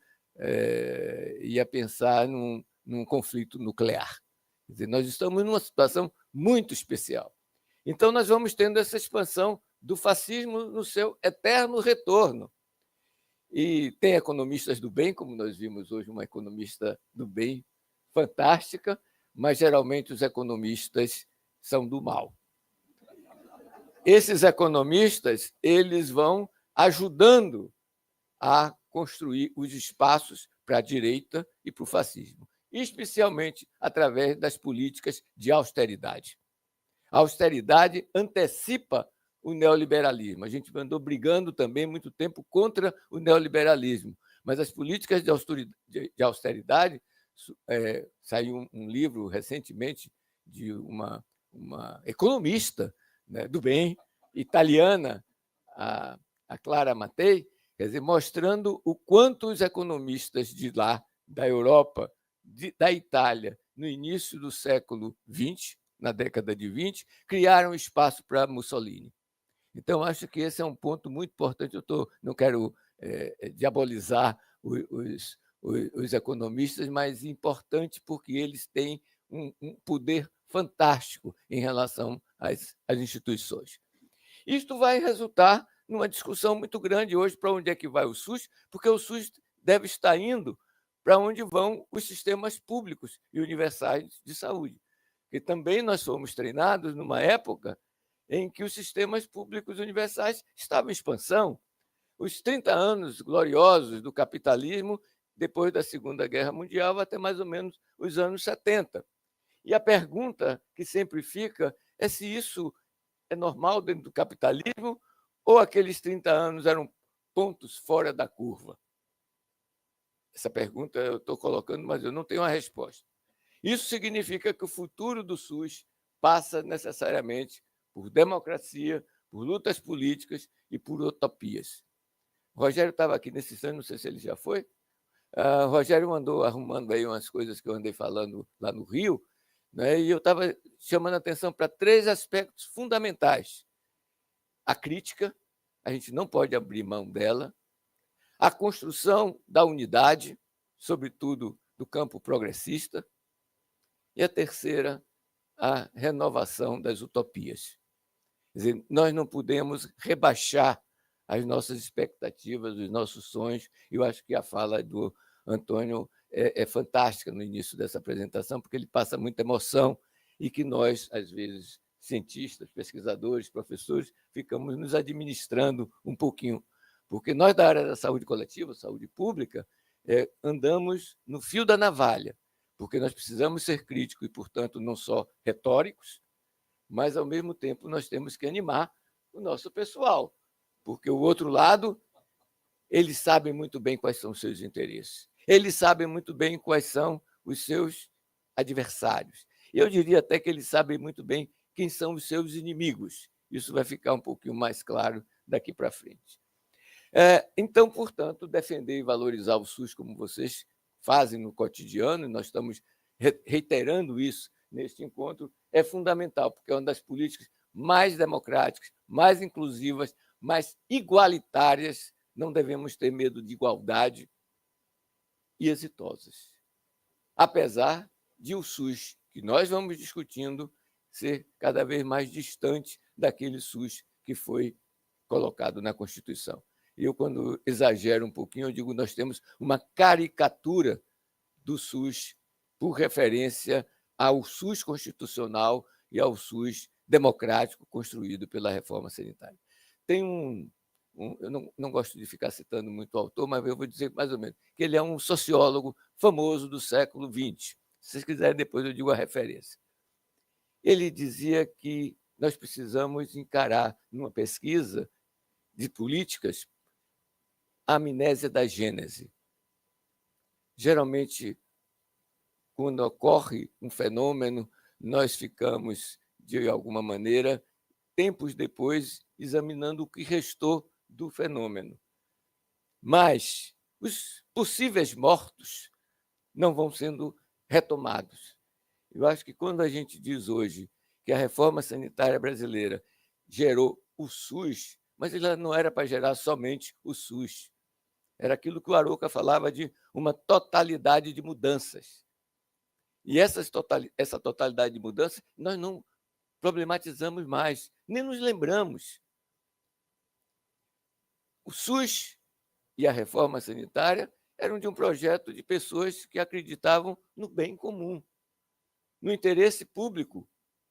ia pensar num conflito nuclear. Quer dizer, nós estamos numa situação muito especial. Então, nós vamos tendo essa expansão do fascismo no seu eterno retorno. E tem economistas do bem, como nós vimos hoje, uma economista do bem fantástica, mas geralmente os economistas são do mal. Esses economistas, eles vão ajudando a construir os espaços para a direita e para o fascismo, especialmente através das políticas de austeridade. A austeridade antecipa o neoliberalismo. A gente andou brigando também muito tempo contra o neoliberalismo, mas as políticas de austeridade, saiu um livro recentemente de uma economista, né, do bem, italiana, a Clara Mattei, quer dizer, mostrando o quanto os economistas de lá, da Europa, da Itália, no início do século XX, na década de 20, criaram espaço para Mussolini. Então, acho que esse é um ponto muito importante. Eu não quero diabolizar os economistas, mas importante porque eles têm um poder fantástico em relação às instituições. Isto vai resultar numa discussão muito grande hoje para onde é que vai o SUS, porque o SUS deve estar indo para onde vão os sistemas públicos e universais de saúde. Porque também nós fomos treinados numa época em que os sistemas públicos universais estavam em expansão. Os 30 anos gloriosos do capitalismo, depois da Segunda Guerra Mundial, até mais ou menos os anos 70. E a pergunta que sempre fica é se isso é normal dentro do capitalismo ou aqueles 30 anos eram pontos fora da curva. Essa pergunta eu estou colocando, mas eu não tenho uma resposta. Isso significa que o futuro do SUS passa necessariamente por democracia, por lutas políticas e por utopias. O Rogério estava aqui nesse instante, não sei se ele já foi. O Rogério andou arrumando aí umas coisas que eu andei falando lá no Rio, né? E eu estava chamando a atenção para 3 aspectos fundamentais. A crítica, a gente não pode abrir mão dela. A construção da unidade, sobretudo do campo progressista. E a terceira, a renovação das utopias. Quer dizer, nós não podemos rebaixar as nossas expectativas, os nossos sonhos. Eu acho que a fala do Antônio é fantástica no início dessa apresentação, porque ele passa muita emoção e que nós, às vezes, cientistas, pesquisadores, professores, ficamos nos administrando um pouquinho. Porque nós, da área da saúde coletiva, saúde pública, andamos no fio da navalha, porque nós precisamos ser críticos e, portanto, não só retóricos, mas, ao mesmo tempo, nós temos que animar o nosso pessoal, porque o outro lado, eles sabem muito bem quais são os seus interesses, eles sabem muito bem quais são os seus adversários. E eu diria até que eles sabem muito bem quem são os seus inimigos. Isso vai ficar um pouquinho mais claro daqui para frente. Então, portanto, defender e valorizar o SUS, como vocês fazem no cotidiano, e nós estamos reiterando isso neste encontro, é fundamental, porque é uma das políticas mais democráticas, mais inclusivas, mais igualitárias. Não devemos ter medo de igualdade e exitosas. Apesar de o SUS, que nós vamos discutindo, ser cada vez mais distante daquele SUS que foi colocado na Constituição. E eu, quando exagero um pouquinho, eu digo que nós temos uma caricatura do SUS por referência ao SUS constitucional e ao SUS democrático construído pela reforma sanitária. Tem eu não gosto de ficar citando muito o autor, mas eu vou dizer mais ou menos que ele é um sociólogo famoso do século XX. Se vocês quiserem, depois eu digo a referência. Ele dizia que nós precisamos encarar, numa pesquisa de políticas, a amnésia da gênese. Geralmente, quando ocorre um fenômeno, nós ficamos, de alguma maneira, tempos depois, examinando o que restou do fenômeno. Mas os possíveis mortos não vão sendo retomados. Eu acho que quando a gente diz hoje que a reforma sanitária brasileira gerou o SUS, mas ela não era para gerar somente o SUS. Era aquilo que o Arouca falava de uma totalidade de mudanças. E essa totalidade de mudanças nós não problematizamos mais, nem nos lembramos. O SUS e a reforma sanitária eram de um projeto de pessoas que acreditavam no bem comum, no interesse público,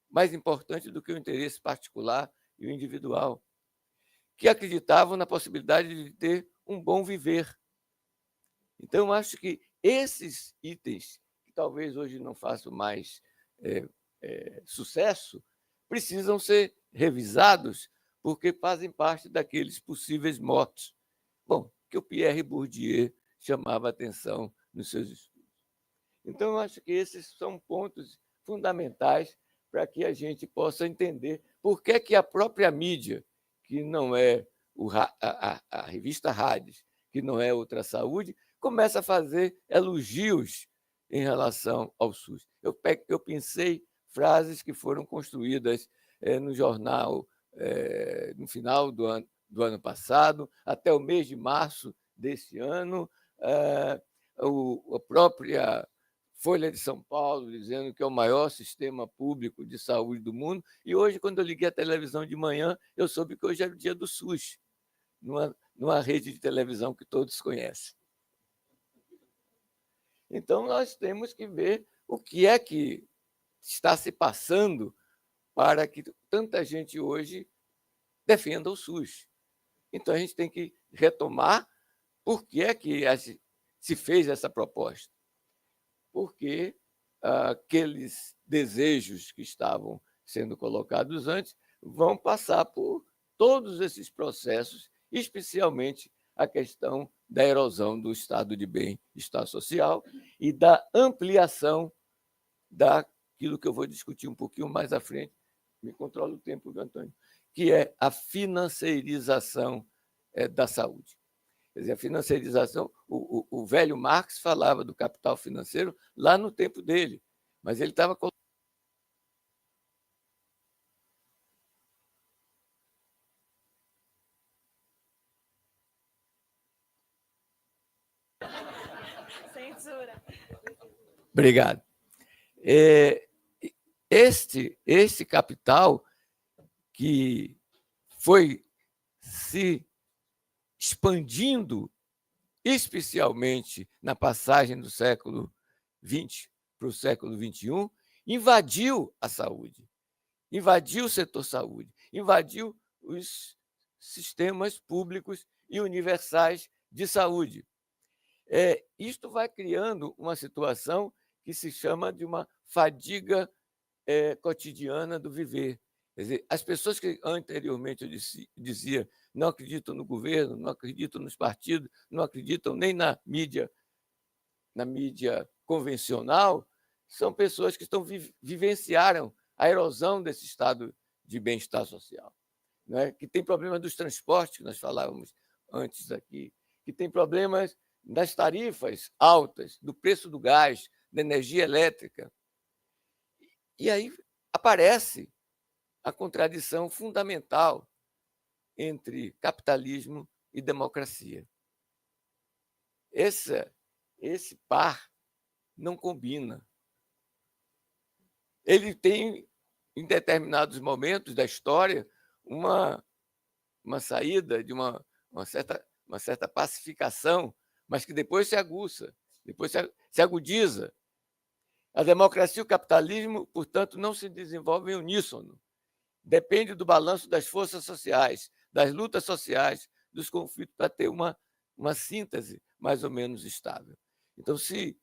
mais importante do que o interesse particular e o individual, que acreditavam na possibilidade de ter um bom viver. Então, eu acho que esses itens, que talvez hoje não façam mais sucesso, precisam ser revisados, porque fazem parte daqueles possíveis mortos. Bom, que o Pierre Bourdieu chamava a atenção nos seus estudos. Então, eu acho que esses são pontos fundamentais para que a gente possa entender por que a própria mídia, que não é a revista Hades, que não é Outra Saúde, começa a fazer elogios em relação ao SUS. Eu pensei frases que foram construídas no jornal no final do ano passado, até o mês de março deste ano, a própria Folha de São Paulo dizendo que é o maior sistema público de saúde do mundo, e hoje, quando eu liguei a televisão de manhã, eu soube que hoje é o dia do SUS, numa rede de televisão que todos conhecem. Então, nós temos que ver o que é que está se passando para que tanta gente hoje defenda o SUS. Então, a gente tem que retomar por que é que se fez essa proposta. Porque aqueles desejos que estavam sendo colocados antes vão passar por todos esses processos, especialmente a questão da erosão do estado de bem-estar social e da ampliação daquilo que eu vou discutir um pouquinho mais à frente, me controla o tempo, Antônio, que é a financiarização da saúde. Quer dizer, a financiarização, o velho Marx falava do capital financeiro lá no tempo dele, mas ele estava colocando. Censura. Obrigado. Este capital que foi se expandindo, especialmente na passagem do século XX para o século XXI, invadiu a saúde, invadiu o setor saúde, invadiu os sistemas públicos e universais de saúde. Isto vai criando uma situação que se chama de uma fadiga cotidiana do viver. Quer dizer, as pessoas que anteriormente eu dizia não acreditam no governo, não acreditam nos partidos, não acreditam nem na mídia convencional, são pessoas que vivenciaram a erosão desse estado de bem-estar social, não é? Que tem problema dos transportes, que nós falávamos antes aqui, que tem problemas das tarifas altas, do preço do gás, da energia elétrica. E aí aparece a contradição fundamental entre capitalismo e democracia. Esse par não combina. Ele tem, em determinados momentos da história, uma uma saída de uma certa pacificação, mas que depois se aguça, depois se agudiza. A democracia e o capitalismo, portanto, não se desenvolvem em uníssono. Depende do balanço das forças sociais, das lutas sociais, dos conflitos, para ter uma síntese mais ou menos estável. Então, se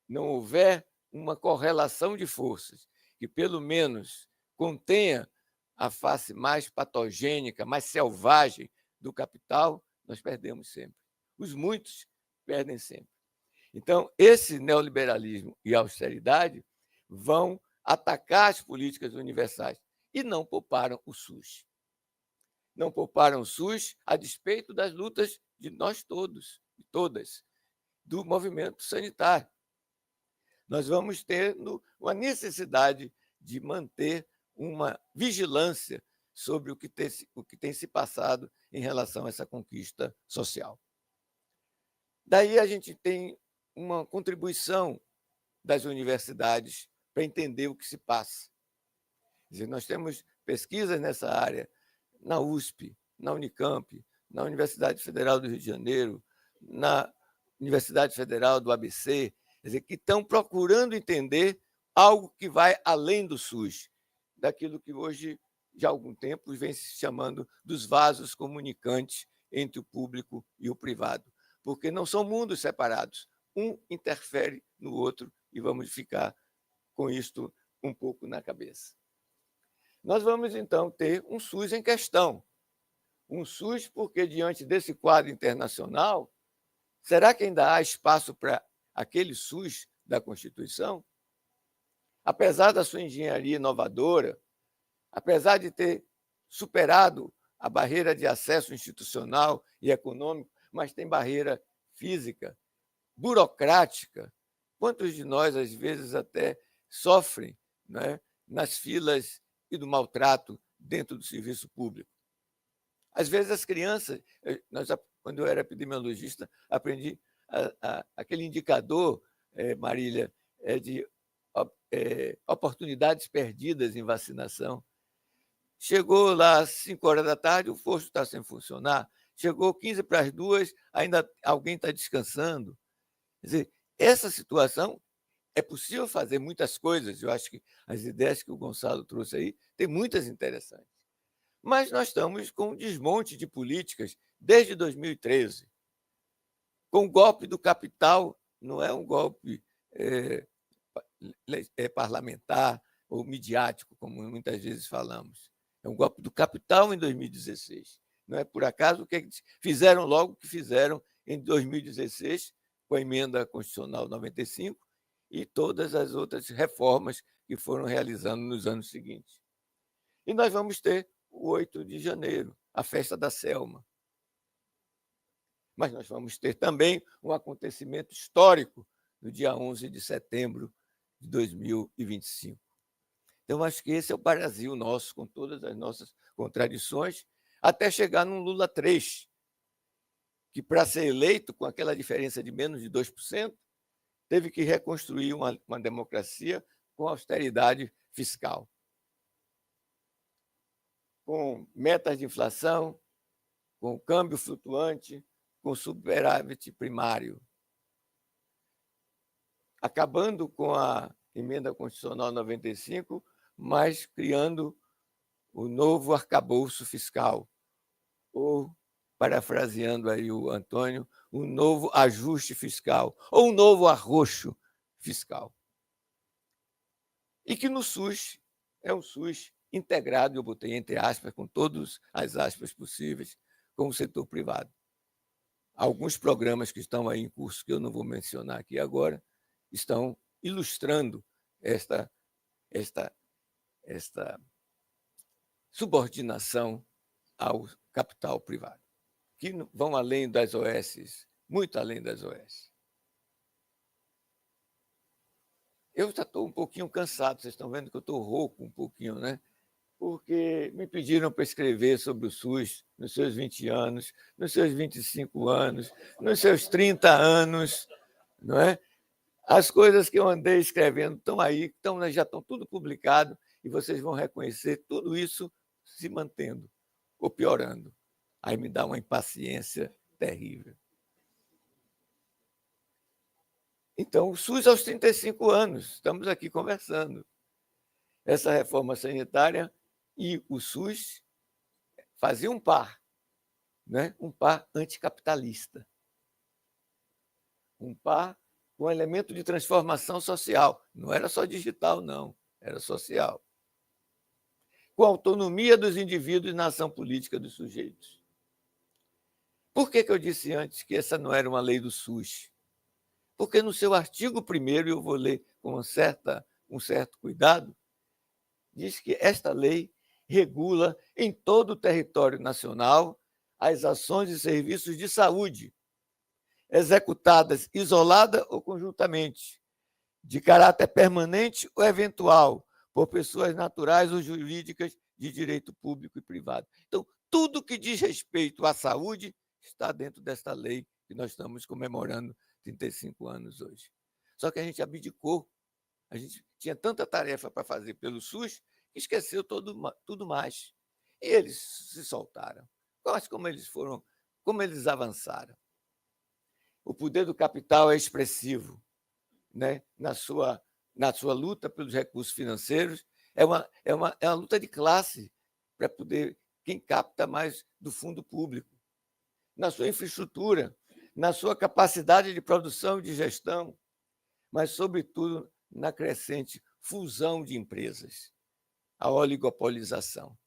não houver uma correlação de forças que, pelo menos, contenha a face mais patogênica, mais selvagem do capital, nós perdemos sempre. Os muitos perdem sempre. Então, esse neoliberalismo e a austeridade vão atacar as políticas universais e não pouparam o SUS. Não pouparam o SUS a despeito das lutas de nós todos e todas, do movimento sanitário. Nós vamos ter uma necessidade de manter uma vigilância sobre o que tem se passado em relação a essa conquista social. Daí a gente tem uma contribuição das universidades para entender o que se passa. Quer dizer, nós temos pesquisas nessa área na USP, na Unicamp, na Universidade Federal do Rio de Janeiro, na Universidade Federal do ABC, quer dizer, que estão procurando entender algo que vai além do SUS, daquilo que hoje, já há algum tempo, vem se chamando dos vasos comunicantes entre o público e o privado, porque não são mundos separados. Um interfere no outro e vamos ficar com isto um pouco na cabeça. Nós vamos, então, ter um SUS em questão. Um SUS porque, diante desse quadro internacional, será que ainda há espaço para aquele SUS da Constituição? Apesar da sua engenharia inovadora, apesar de ter superado a barreira de acesso institucional e econômico, mas tem barreira física, burocrática. Quantos de nós, às vezes, até sofrem, né, nas filas e do maltrato dentro do serviço público? Às vezes, as crianças... Quando eu era epidemiologista, aprendi aquele indicador, Marília, de oportunidades perdidas em vacinação. Chegou lá às 5 horas da tarde, o posto está sem funcionar. Chegou 15 para as 2, ainda alguém está descansando. Quer dizer, essa situação, é possível fazer muitas coisas. Eu acho que as ideias que o Gonçalo trouxe aí tem muitas interessantes. Mas nós estamos com um desmonte de políticas desde 2013. Com o golpe do capital, não é um golpe parlamentar ou midiático, como muitas vezes falamos. É um golpe do capital em 2016. Não é por acaso o que fizeram logo o que fizeram em 2016, com a emenda constitucional 95 e todas as outras reformas que foram realizando nos anos seguintes. E nós vamos ter o 8 de janeiro, a festa da Selma. Mas nós vamos ter também um acontecimento histórico no dia 11 de setembro de 2025. Então, acho que esse é o Brasil nosso, com todas as nossas contradições, até chegar num Lula 3, que, para ser eleito com aquela diferença de menos de 2%, teve que reconstruir uma democracia com austeridade fiscal, com metas de inflação, com câmbio flutuante, com superávit primário, acabando com a emenda constitucional 95, mas criando o novo arcabouço fiscal, ou, parafraseando aí o Antônio, um novo ajuste fiscal, ou um novo arroxo fiscal. E que no SUS é um SUS integrado, eu botei entre aspas, com todas as aspas possíveis, com o setor privado. Alguns programas que estão aí em curso, que eu não vou mencionar aqui agora, estão ilustrando esta subordinação ao capital privado, que vão além das OS, muito além das OS. Eu já estou um pouquinho cansado, vocês estão vendo que eu estou rouco um pouquinho, né? Porque me pediram para escrever sobre o SUS nos seus 20 anos, nos seus 25 anos, nos seus 30 anos, não é? As coisas que eu andei escrevendo estão aí, já estão tudo publicado, e vocês vão reconhecer tudo isso se mantendo ou piorando. Aí me dá uma impaciência terrível. Então, o SUS aos 35 anos, estamos aqui conversando. Essa reforma sanitária e o SUS faziam um par, né? Um par anticapitalista. Um par com elemento de transformação social. Não era só digital, não, era social. Com autonomia dos indivíduos na ação política dos sujeitos. Por que eu disse antes que essa não era uma lei do SUS? Porque no seu artigo 1º, eu vou ler com um certo cuidado, diz que esta lei regula em todo o território nacional as ações e serviços de saúde, executadas isolada ou conjuntamente, de caráter permanente ou eventual, por pessoas naturais ou jurídicas de direito público e privado. Então, tudo que diz respeito à saúde está dentro desta lei que nós estamos comemorando 35 anos hoje. Só que a gente abdicou. A gente tinha tanta tarefa para fazer pelo SUS que esqueceu tudo mais. E eles se soltaram. Mas como eles avançaram. O poder do capital é expressivo, né? na sua luta pelos recursos financeiros. É uma luta de classe para poder quem capta mais do fundo público. Na sua infraestrutura, na sua capacidade de produção e de gestão, mas, sobretudo, na crescente fusão de empresas, a oligopolização.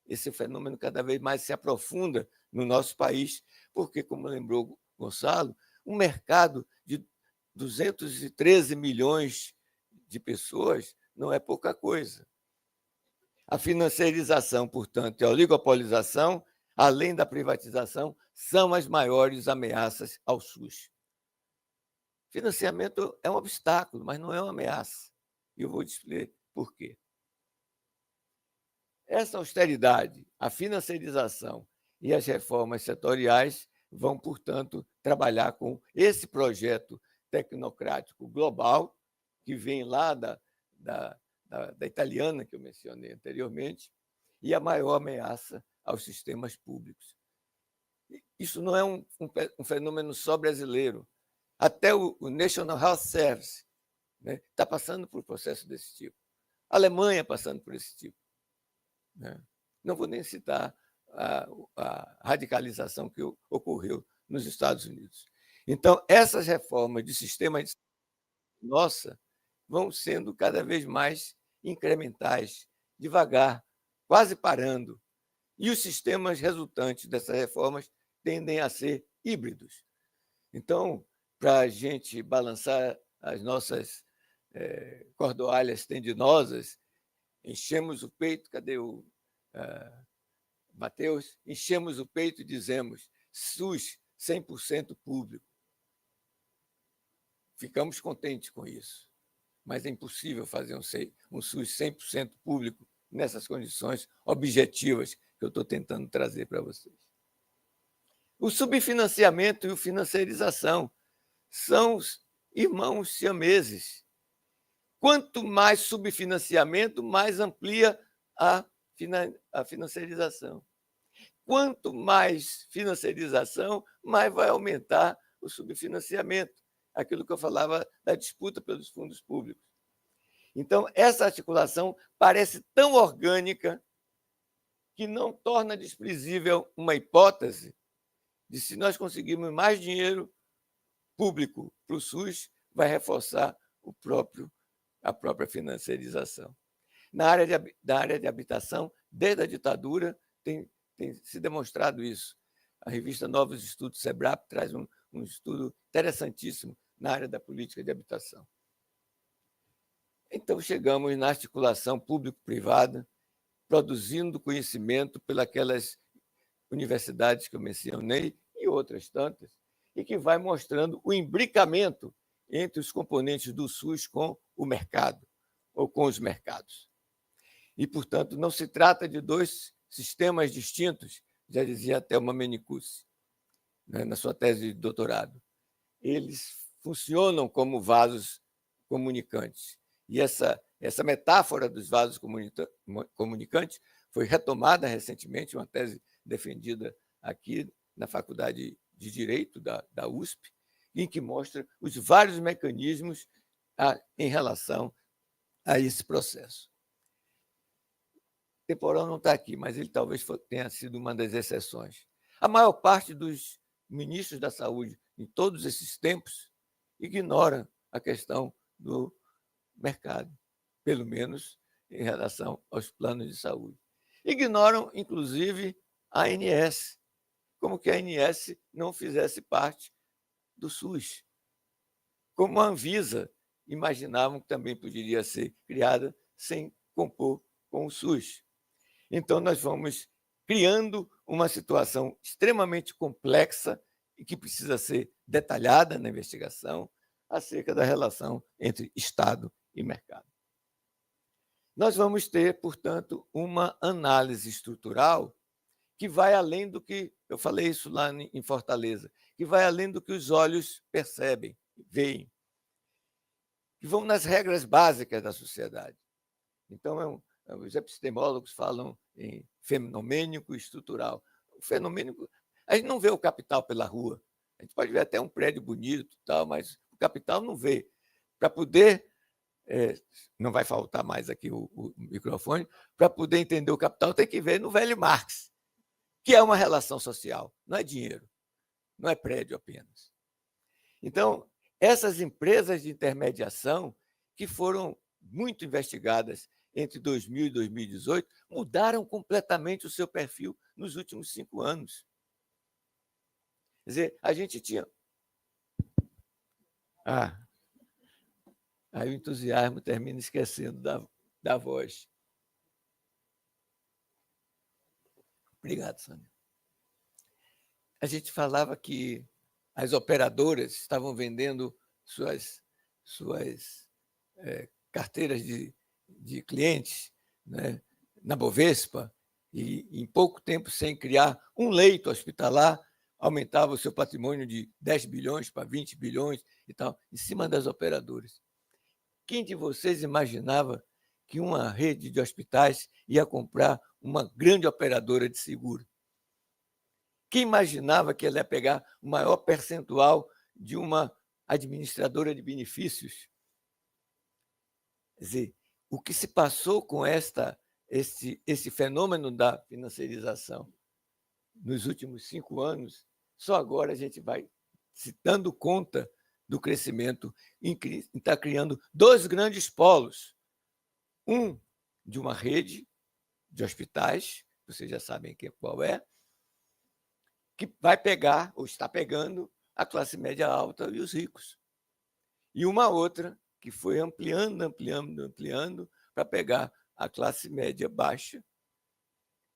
Esse fenômeno cada vez mais se aprofunda no nosso país, porque, como lembrou Gonçalo, um mercado de 213 milhões de pessoas não é pouca coisa. A financiarização, portanto, e a oligopolização, além da privatização, são as maiores ameaças ao SUS. Financiamento é um obstáculo, mas não é uma ameaça. E eu vou te explicar por quê. Essa austeridade, a financiarização e as reformas setoriais vão, portanto, trabalhar com esse projeto tecnocrático global, que vem lá da italiana, que eu mencionei anteriormente, e a maior ameaça aos sistemas públicos. Isso não é um fenômeno só brasileiro. Até o National Health Service, né, está passando por um processo desse tipo. A Alemanha passando por esse tipo. Né? Não vou nem citar a radicalização que ocorreu nos Estados Unidos. Então, essas reformas de sistema de nossa vão sendo cada vez mais incrementais, devagar, quase parando. E os sistemas resultantes dessas reformas tendem a ser híbridos. Então, para a gente balançar as nossas cordoalhas tendinosas, enchemos o peito, cadê o Matheus? Enchemos o peito e dizemos SUS 100% público. Ficamos contentes com isso, mas é impossível fazer um SUS 100% público nessas condições objetivas que eu estou tentando trazer para vocês. O subfinanciamento e a financiarização são os irmãos siameses. Quanto mais subfinanciamento, mais amplia a financiarização. Quanto mais financiarização, mais vai aumentar o subfinanciamento, aquilo que eu falava da disputa pelos fundos públicos. Então, essa articulação parece tão orgânica que não torna desprezível uma hipótese de se nós conseguirmos mais dinheiro público para o SUS, vai reforçar a própria financiarização. Na área de habitação, desde a ditadura, tem se demonstrado isso. A revista Novos Estudos SEBRAP traz um estudo interessantíssimo na área da política de habitação. Então, chegamos na articulação público-privada, produzindo conhecimento pelas universidades que eu mencionei e outras tantas, e que vai mostrando o imbricamento entre os componentes do SUS com o mercado, ou com os mercados. E, portanto, não se trata de dois sistemas distintos, já dizia Thelma Menicucci, né, na sua tese de doutorado. Eles funcionam como vasos comunicantes. E essa metáfora dos vasos comunicantes foi retomada recentemente, uma tese defendida aqui na Faculdade de Direito da USP, em que mostra os vários mecanismos em relação a esse processo. O Temporal não está aqui, mas ele talvez tenha sido uma das exceções. A maior parte dos ministros da saúde, em todos esses tempos, ignora a questão do mercado, pelo menos em relação aos planos de saúde. Ignoram, inclusive, a ANS, como que a ANS não fizesse parte do SUS. Como a Anvisa imaginavam que também poderia ser criada sem compor com o SUS. Então, nós vamos criando uma situação extremamente complexa e que precisa ser detalhada na investigação acerca da relação entre Estado e mercado. Nós vamos ter, portanto, uma análise estrutural que vai além do que, eu falei isso lá em Fortaleza, que vai além do que os olhos percebem, veem, que vão nas regras básicas da sociedade. Então, os epistemólogos falam em fenomênico estrutural. O fenomênico, a gente não vê o capital pela rua. A gente pode ver até um prédio bonito, tal, mas o capital não vê. Para poder, não vai faltar mais aqui o microfone, para poder entender o capital tem que ver no velho Marx, que é uma relação social, não é dinheiro, não é prédio apenas. Então, essas empresas de intermediação, que foram muito investigadas entre 2000 e 2018, mudaram completamente o seu perfil nos últimos 5 anos. Quer dizer, a gente tinha... Aí o entusiasmo termina esquecendo da voz. Obrigado, Sônia. A gente falava que as operadoras estavam vendendo suas carteiras de clientes, né, na Bovespa, e em pouco tempo, sem criar um leito hospitalar, aumentava o seu patrimônio de 10 bilhões para 20 bilhões e tal, em cima das operadoras. Quem de vocês imaginava que uma rede de hospitais ia comprar uma grande operadora de seguro? Quem imaginava que ela ia pegar o maior percentual de uma administradora de benefícios? Quer dizer, o que se passou com esse fenômeno da financiarização nos últimos 5 anos, só agora a gente vai se dando conta do crescimento, está criando 2 grandes polos. Um de uma rede de hospitais, vocês já sabem qual é, que vai pegar, ou está pegando, a classe média alta e os ricos. E uma outra que foi ampliando para pegar a classe média baixa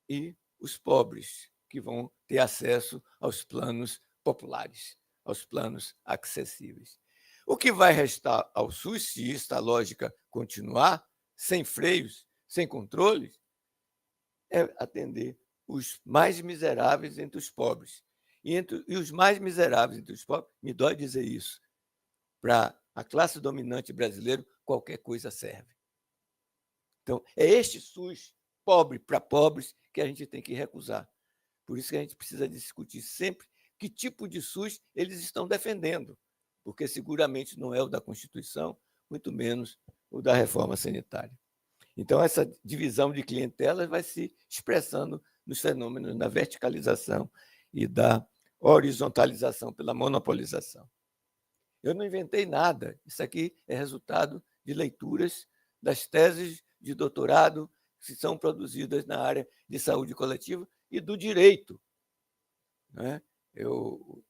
e os pobres, que vão ter acesso aos planos populares, aos planos acessíveis. O que vai restar ao SUS, se esta lógica continuar, sem freios, sem controles, é atender os mais miseráveis entre os pobres. E os mais miseráveis entre os pobres, me dói dizer isso, para a classe dominante brasileira, qualquer coisa serve. Então, é este SUS pobre para pobres que a gente tem que recusar. Por isso que a gente precisa discutir sempre que tipo de SUS eles estão defendendo, porque seguramente não é o da Constituição, muito menos o da reforma sanitária. Então, essa divisão de clientelas vai se expressando nos fenômenos da verticalização e da horizontalização pela monopolização. Eu não inventei nada. Isso aqui é resultado de leituras das teses de doutorado que são produzidas na área de saúde coletiva e do direito. O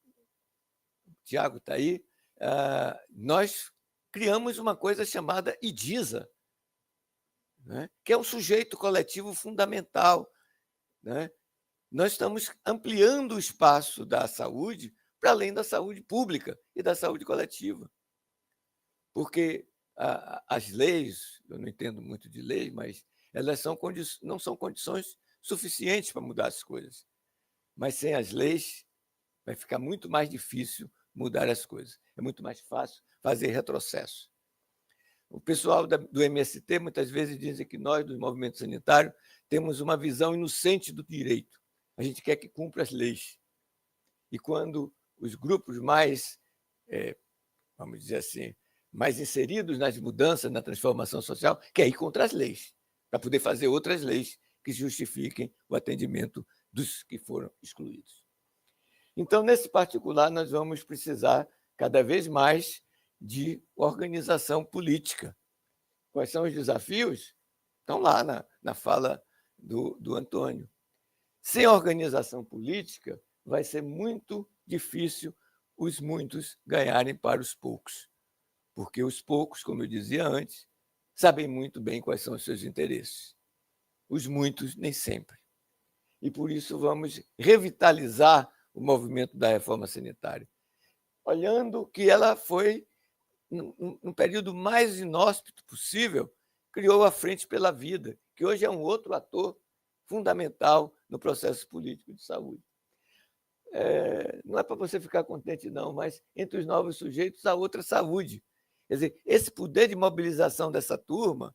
Tiago está aí. Nós criamos uma coisa chamada IDISA, que é um sujeito coletivo fundamental. Nós estamos ampliando o espaço da saúde para além da saúde pública e da saúde coletiva. Porque as leis, eu não entendo muito de lei, mas elas não são condições suficientes para mudar as coisas. Mas sem as leis, vai ficar muito mais difícil mudar as coisas. É muito mais fácil fazer retrocesso. O pessoal do MST muitas vezes dizem que nós, do movimento sanitário, temos uma visão inocente do direito. A gente quer que cumpra as leis. E quando os grupos mais, vamos dizer assim, mais inseridos nas mudanças, na transformação social, quer ir contra as leis, para poder fazer outras leis que justifiquem o atendimento dos que foram excluídos. Então, nesse particular, nós vamos precisar cada vez mais de organização política. Quais são os desafios? Estão lá na fala do Antônio. Sem organização política, vai ser muito difícil os muitos ganharem para os poucos, porque os poucos, como eu dizia antes, sabem muito bem quais são os seus interesses. Os muitos, nem sempre. E, por isso, vamos revitalizar o movimento da reforma sanitária, olhando que ela foi, no período mais inóspito possível, criou a Frente pela Vida, que hoje é um outro ator fundamental no processo político de saúde. Não é para você ficar contente, não, mas entre os novos sujeitos há outra saúde. Quer dizer, esse poder de mobilização dessa turma,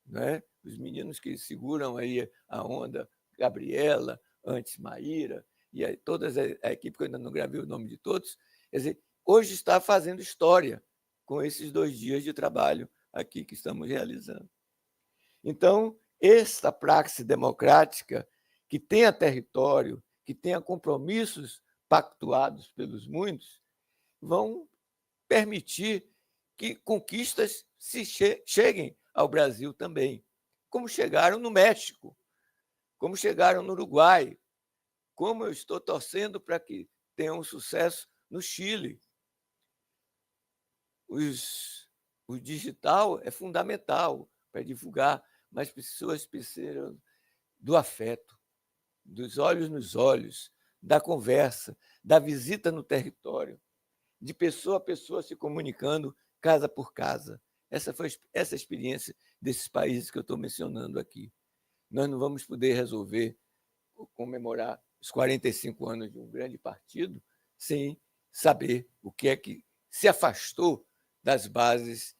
né, os meninos que seguram aí a onda, Gabriela, antes Maíra, e aí toda a equipe, que eu ainda não gravei o nome de todos, quer dizer, hoje está fazendo história com esses 2 dias de trabalho aqui que estamos realizando. Então, esta praxe democrática, que tenha território, que tenha compromissos pactuados pelos muitos, vão permitir que conquistas cheguem ao Brasil também, como chegaram no México, como chegaram no Uruguai, como eu estou torcendo para que tenham sucesso no Chile. O digital é fundamental para divulgar, mas pessoas precisam do afeto, dos olhos nos olhos, da conversa, da visita no território, de pessoa a pessoa se comunicando casa por casa. Essa foi essa experiência desses países que eu estou mencionando aqui. Nós não vamos poder resolver, comemorar os 45 anos de um grande partido sem saber o que é que se afastou das bases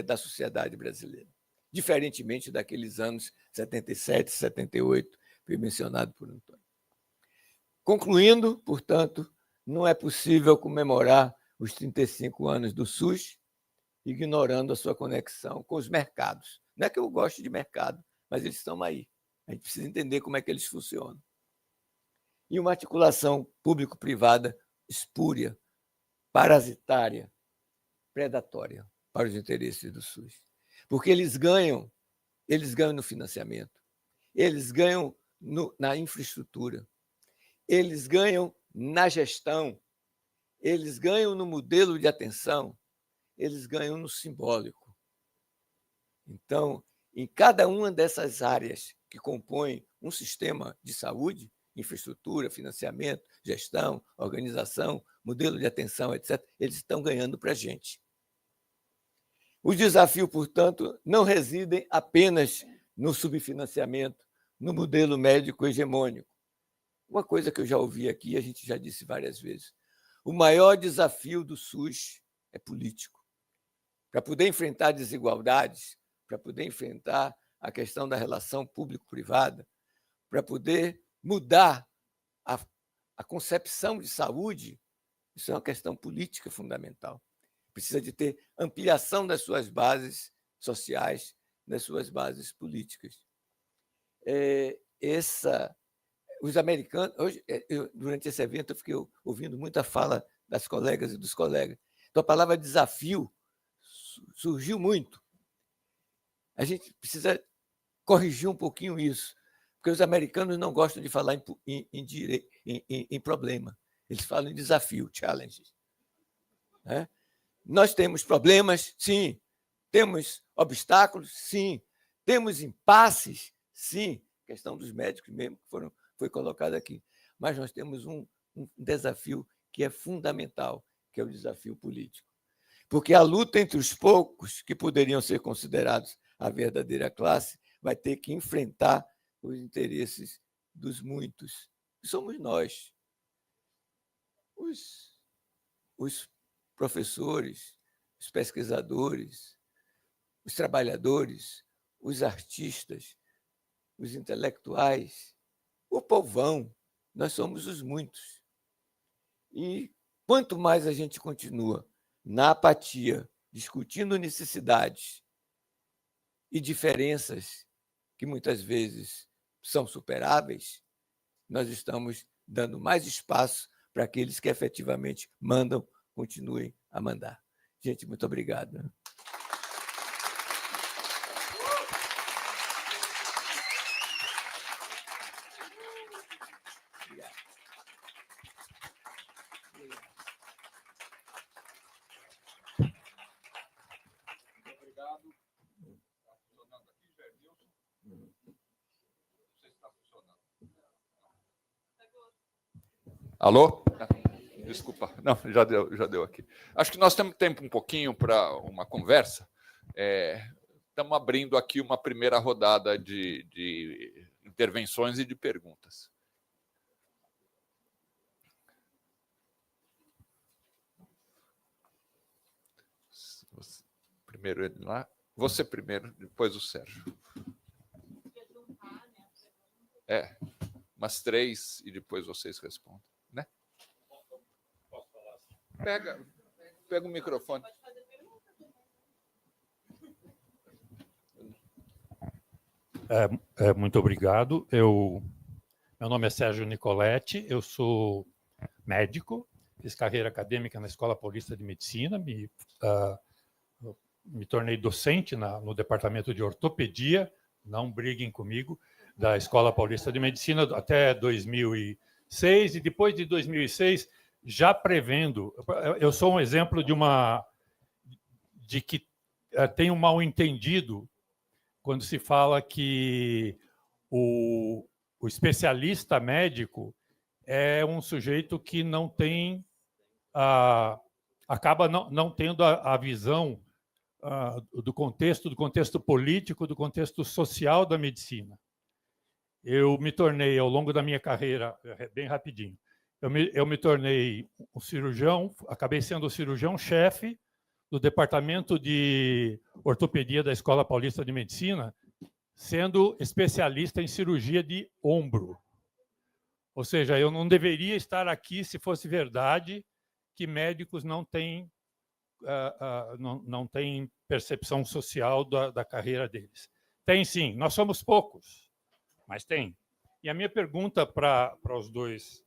da sociedade brasileira, diferentemente daqueles anos 77, 78, foi mencionado por Antônio. Concluindo, portanto, não é possível comemorar os 35 anos do SUS ignorando a sua conexão com os mercados. Não é que eu goste de mercado, mas eles estão aí. A gente precisa entender como é que eles funcionam. E uma articulação público-privada espúria, parasitária, predatória para os interesses do SUS. Porque eles ganham no financiamento, eles ganham na infraestrutura, eles ganham na gestão, eles ganham no modelo de atenção, eles ganham no simbólico. Então, em cada uma dessas áreas que compõem um sistema de saúde, infraestrutura, financiamento, gestão, organização, modelo de atenção, etc., eles estão ganhando para a gente. O desafio, portanto, não reside apenas no subfinanciamento, no modelo médico hegemônico. Uma coisa que eu já ouvi aqui, a gente já disse várias vezes, o maior desafio do SUS é político. Para poder enfrentar desigualdades, para poder enfrentar a questão da relação público-privada, para poder mudar a concepção de saúde, isso é uma questão política fundamental. Precisa de ter ampliação das suas bases sociais, das suas bases políticas. Os americanos, hoje, durante esse evento, eu fiquei ouvindo muita fala das colegas e dos colegas. Então, a palavra desafio surgiu muito. A gente precisa corrigir um pouquinho isso, porque os americanos não gostam de falar em problema. Eles falam em desafio, challenges. Né? Nós temos problemas, sim. Temos obstáculos, sim. Temos impasses, sim. A questão dos médicos mesmo que foi colocada aqui. Mas nós temos um desafio que é fundamental, que é o desafio político. Porque a luta entre os poucos, que poderiam ser considerados a verdadeira classe, vai ter que enfrentar os interesses dos muitos. Somos nós. Os professores, os pesquisadores, os trabalhadores, os artistas, os intelectuais, o povão, nós somos os muitos. E quanto mais a gente continua na apatia, discutindo necessidades e diferenças que muitas vezes são superáveis, nós estamos dando mais espaço para aqueles que efetivamente mandam, continuem a mandar. Gente, muito obrigado. Alô? Desculpa, não, já deu aqui. Acho que nós temos tempo um pouquinho para uma conversa. Estamos abrindo aqui uma primeira rodada de intervenções e de perguntas. Primeiro ele lá, você primeiro, depois o Sérgio. Umas 3 e depois vocês respondem. Né? Pega o microfone. Muito obrigado. Meu nome é Sérgio Nicoletti, eu sou médico, fiz carreira acadêmica na Escola Paulista de Medicina, me tornei docente no departamento de ortopedia, não briguem comigo, da Escola Paulista de Medicina até 2006, e depois de 2006, já prevendo, eu sou um exemplo de que tem um mal-entendido quando se fala que o especialista médico é um sujeito que não tem, acaba não tendo a visão do contexto político, do contexto social da medicina. Eu me tornei, ao longo da minha carreira, bem rapidinho, eu me tornei um cirurgião, acabei sendo o cirurgião-chefe do departamento de ortopedia da Escola Paulista de Medicina, sendo especialista em cirurgia de ombro. Ou seja, eu não deveria estar aqui se fosse verdade que médicos não têm percepção social da carreira deles. Tem sim, nós somos poucos, mas tem. E a minha pergunta para os dois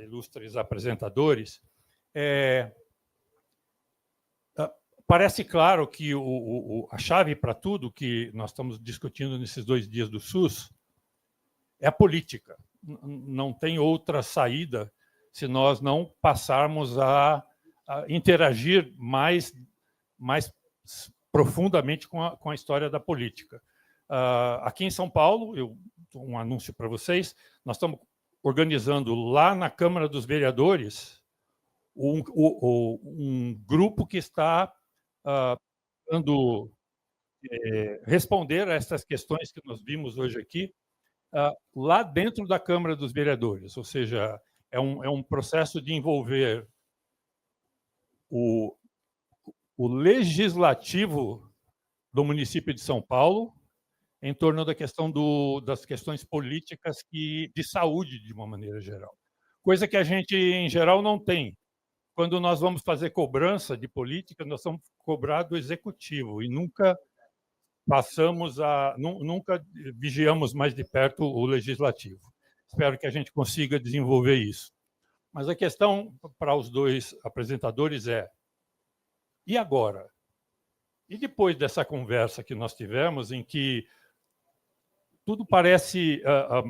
ilustres apresentadores parece claro que a chave para tudo que nós estamos discutindo nesses 2 dias do SUS é a política. Não tem outra saída se nós não passarmos a interagir mais profundamente com a história da política. Aqui em São Paulo, um anúncio para vocês, nós estamos organizando lá na Câmara dos Vereadores um grupo que está responder a essas questões que nós vimos hoje aqui, lá dentro da Câmara dos Vereadores, ou seja, é um processo de envolver o legislativo do município de São Paulo em torno da questão das questões políticas de saúde, de uma maneira geral. Coisa que a gente, em geral, não tem. Quando nós vamos fazer cobrança de política, nós vamos cobrar do executivo e nunca nunca vigiamos mais de perto o legislativo. Espero que a gente consiga desenvolver isso. Mas a questão para os dois apresentadores e agora? E depois dessa conversa que nós tivemos, em que tudo parece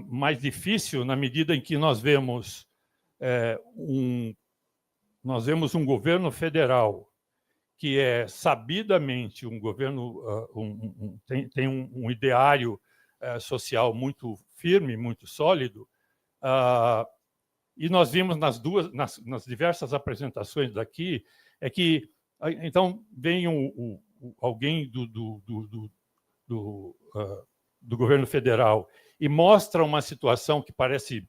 mais difícil na medida em que nós vemos um governo federal que é sabidamente um governo, tem um ideário social muito firme, muito sólido, e nós vimos nas diversas apresentações daqui, que então vem alguém do governo federal e mostra uma situação que parece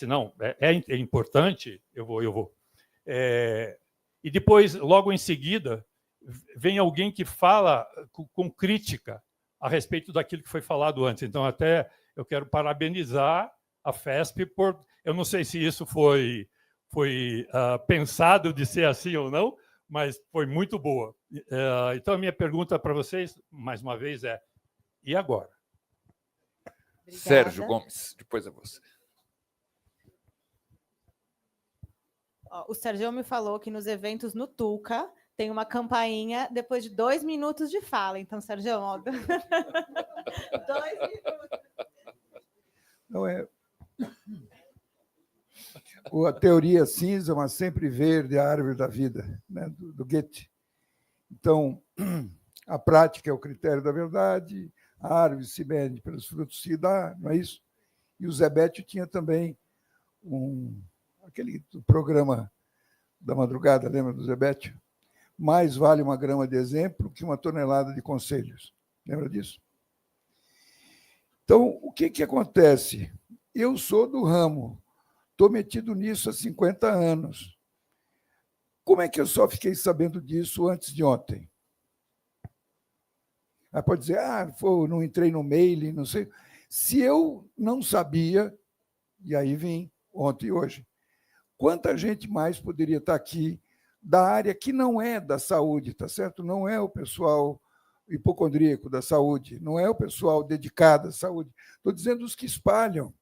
não, é importante, eu vou. E depois, logo em seguida, vem alguém que fala com crítica a respeito daquilo que foi falado antes. Então, até eu quero parabenizar a FESP, eu não sei se isso foi pensado de ser assim ou não, mas foi muito boa. Então, a minha pergunta para vocês, mais uma vez, é: e agora? Obrigada. Sérgio Gomes, depois é você. Ó, o Sérgio me falou que nos eventos no Tuca tem uma campainha depois de 2 minutos de fala. Então, Sérgio, ó, 2 minutos. Não é. A teoria cinza, mas sempre verde, a árvore da vida, né, do Goethe. Então, a prática é o critério da verdade, a árvore se mede pelos frutos que dá, não é isso? E o Zé Bétio tinha também aquele programa da madrugada, lembra do Zé Bétio? Mais vale uma grama de exemplo que uma tonelada de conselhos. Lembra disso? Então, o que acontece? Eu sou do ramo, estou metido nisso há 50 anos. Como é que eu só fiquei sabendo disso antes de ontem? Aí pode dizer, não entrei no mail, não sei. Se eu não sabia, e aí vim ontem e hoje, quanta gente mais poderia estar aqui da área que não é da saúde, tá certo? Não é o pessoal hipocondríaco da saúde, não é o pessoal dedicado à saúde. Estou dizendo os que espalham.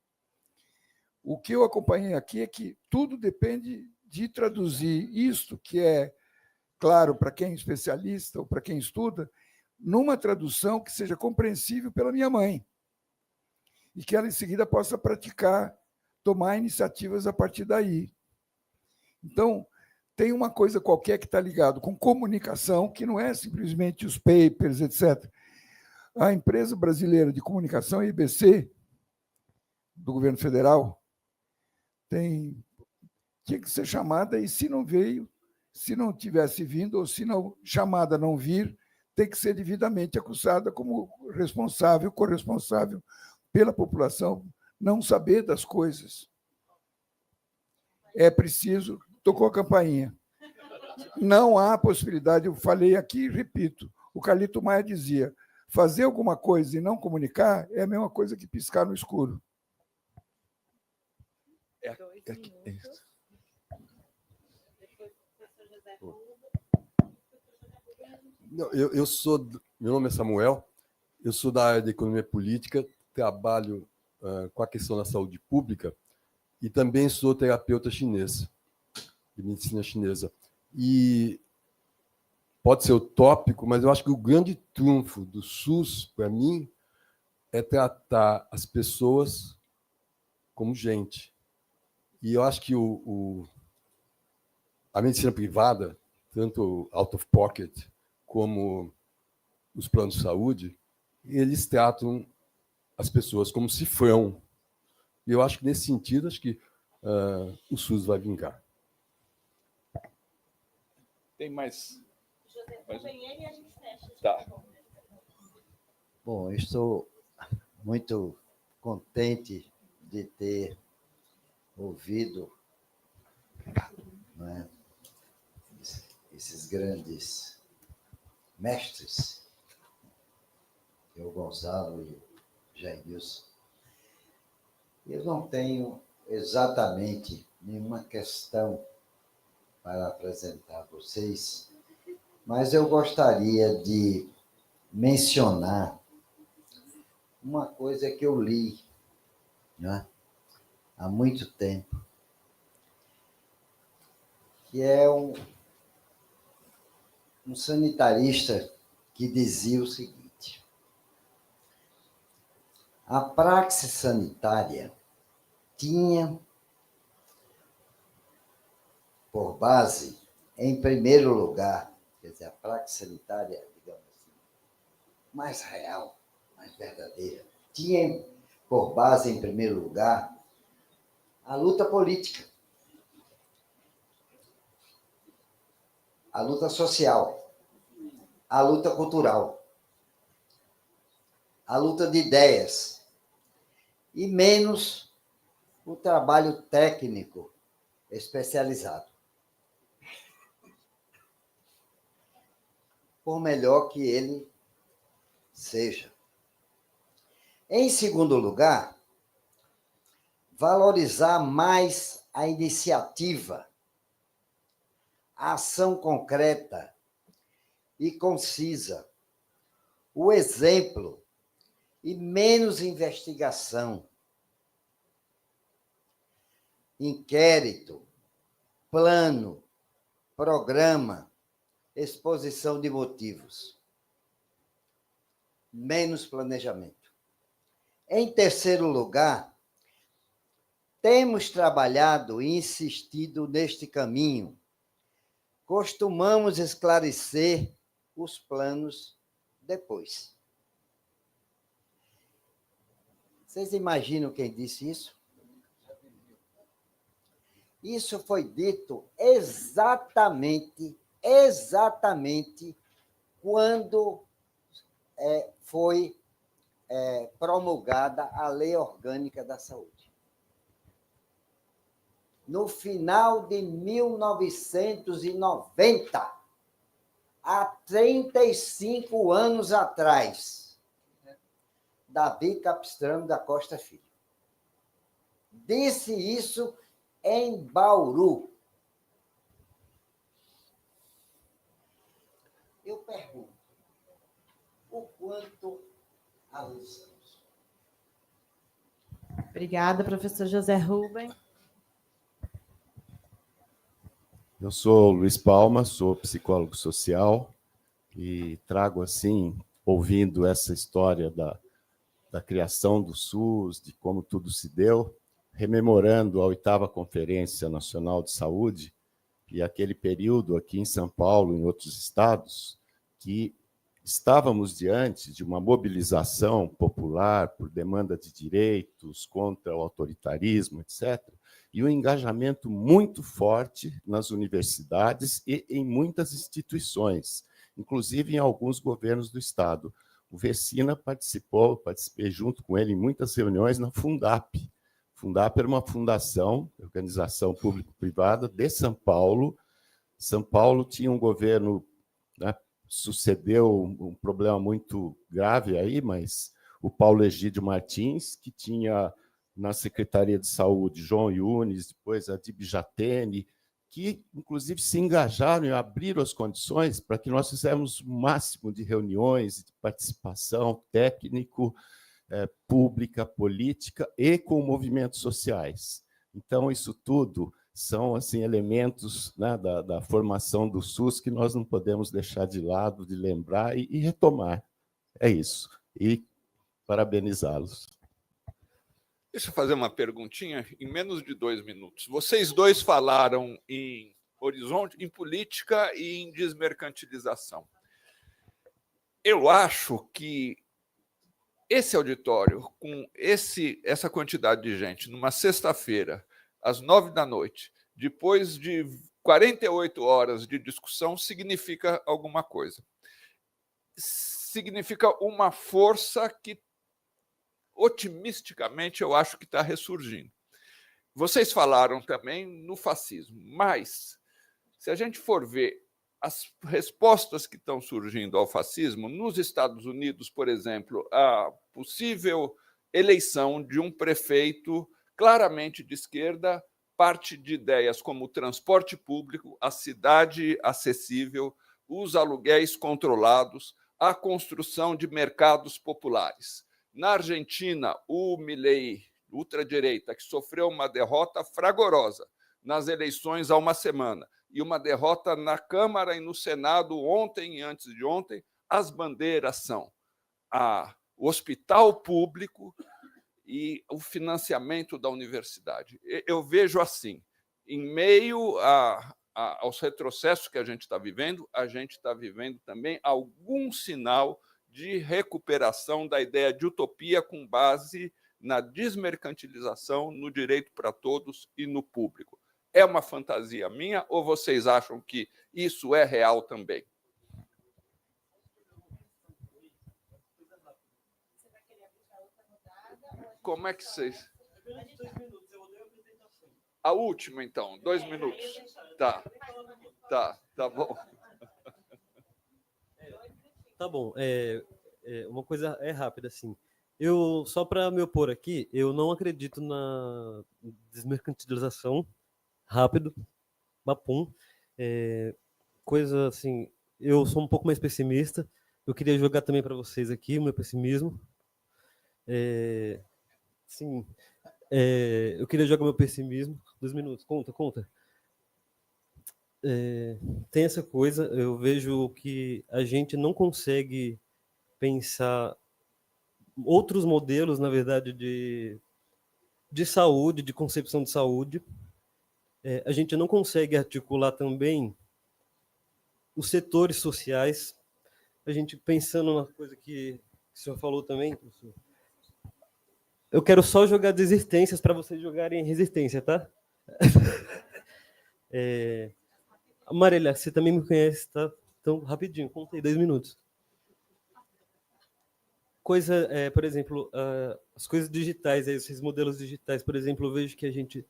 O que eu acompanhei aqui é que tudo depende de traduzir isto, que é claro para quem é especialista ou para quem estuda, numa tradução que seja compreensível pela minha mãe e que ela, em seguida, possa praticar, tomar iniciativas a partir daí. Então, tem uma coisa qualquer que está ligado com comunicação, que não é simplesmente os papers, etc. A empresa brasileira de comunicação, a IBC, do governo federal, tinha que ser chamada, e se não veio, se não tivesse vindo, ou se não chamada não vir, tem que ser devidamente acusada como responsável, corresponsável pela população não saber das coisas. É preciso... Tocou a campainha. Não há possibilidade, eu falei aqui e repito, o Carlito Maia dizia, fazer alguma coisa e não comunicar é a mesma coisa que piscar no escuro. Não, meu nome é Samuel, eu sou da área de economia política, trabalho com a questão da saúde pública e também sou terapeuta chinês, de medicina chinesa. E pode ser utópico, mas eu acho que o grande trunfo do SUS, para mim, é tratar as pessoas como gente. E eu acho que a medicina privada, tanto out of pocket como os planos de saúde, eles tratam as pessoas como cifrão. E eu acho que, nesse sentido, acho que o SUS vai vingar. Tem mais? E a gente fecha. Tá. Bom, eu estou muito contente de ter ouvido, né, esses grandes mestres, que é o Gonçalo e o Jair. Eu não tenho exatamente nenhuma questão para apresentar a vocês, mas eu gostaria de mencionar uma coisa que eu li, né, há muito tempo, que é um sanitarista que dizia o seguinte: a praxe sanitária tinha por base, em primeiro lugar, quer dizer, a praxe sanitária, digamos assim, mais real, mais verdadeira, tinha por base, em primeiro lugar, a luta política, a luta social, a luta cultural, a luta de ideias, e menos o trabalho técnico especializado. Por melhor que ele seja. Em segundo lugar, valorizar mais a iniciativa, a ação concreta e concisa, o exemplo e menos investigação, inquérito, plano, programa, exposição de motivos. Menos planejamento. Em terceiro lugar, temos trabalhado e insistido neste caminho. Costumamos esclarecer os planos depois. Vocês imaginam quem disse isso? Isso foi dito exatamente quando foi promulgada a Lei Orgânica da Saúde. No final de 1990, há 35 anos atrás, Davi Capistrano da Costa Filho disse isso em Bauru. Eu pergunto, o quanto avançamos? Obrigada, professor José Rubem. Eu sou Luiz Palma, sou psicólogo social e trago, assim, ouvindo essa história da criação do SUS, de como tudo se deu, rememorando a 8ª Conferência Nacional de Saúde e aquele período aqui em São Paulo, em outros estados, que estávamos diante de uma mobilização popular por demanda de direitos, contra o autoritarismo, etc., e um engajamento muito forte nas universidades e em muitas instituições, inclusive em alguns governos do Estado. O Vecina participei junto com ele em muitas reuniões na Fundap. Fundap era uma fundação, organização público-privada de São Paulo. São Paulo tinha um governo, né, sucedeu um problema muito grave aí, mas o Paulo Egídio Martins, que tinha na Secretaria de Saúde João Yunes, depois a Dib Jatene, que, inclusive, se engajaram e abriram as condições para que nós fizéssemos o máximo de reuniões, de participação técnico, pública, política e com movimentos sociais. Então, isso tudo são, assim, elementos, né, da formação do SUS que nós não podemos deixar de lado, de lembrar e retomar. É isso. E parabenizá-los. Deixa eu fazer uma perguntinha em menos de 2 minutos. Vocês dois falaram em horizonte, em política e em desmercantilização. Eu acho que esse auditório, com essa quantidade de gente, numa sexta-feira, às 9h, depois de 48 horas de discussão, significa alguma coisa. Significa uma força que, otimisticamente, eu acho que está ressurgindo. Vocês falaram também no fascismo, mas, se a gente for ver as respostas que estão surgindo ao fascismo, nos Estados Unidos, por exemplo, a possível eleição de um prefeito claramente de esquerda parte de ideias como o transporte público, a cidade acessível, os aluguéis controlados, a construção de mercados populares. Na Argentina, o Milei, ultradireita, que sofreu uma derrota fragorosa nas eleições há uma semana, e uma derrota na Câmara e no Senado ontem e antes de ontem, as bandeiras são o hospital público e o financiamento da universidade. Eu vejo assim, em meio aos retrocessos que a gente está vivendo também algum sinal de recuperação da ideia de utopia com base na desmercantilização, no direito para todos e no público. É uma fantasia minha ou vocês acham que isso é real também? Como é que vocês... A última, então, 2 minutos. Tá bom. Tá bom. Uma coisa rápida, assim. Só para me opor aqui, eu não acredito na desmercantilização rápido, papum. Coisa assim, eu sou um pouco mais pessimista. Eu queria jogar também para vocês aqui o meu pessimismo. Sim, eu queria jogar meu pessimismo. 2 minutos, conta. Tem essa coisa, eu vejo que a gente não consegue pensar outros modelos, na verdade, de saúde, de concepção de saúde. A gente não consegue articular também os setores sociais. A gente pensando na coisa que o senhor falou também, professor. Eu quero só jogar desistências para vocês jogarem resistência, tá? Marília, você também me conhece, tá? Então, rapidinho, contei 2 minutos. Por exemplo, as coisas digitais, esses modelos digitais, por exemplo, eu vejo que a gente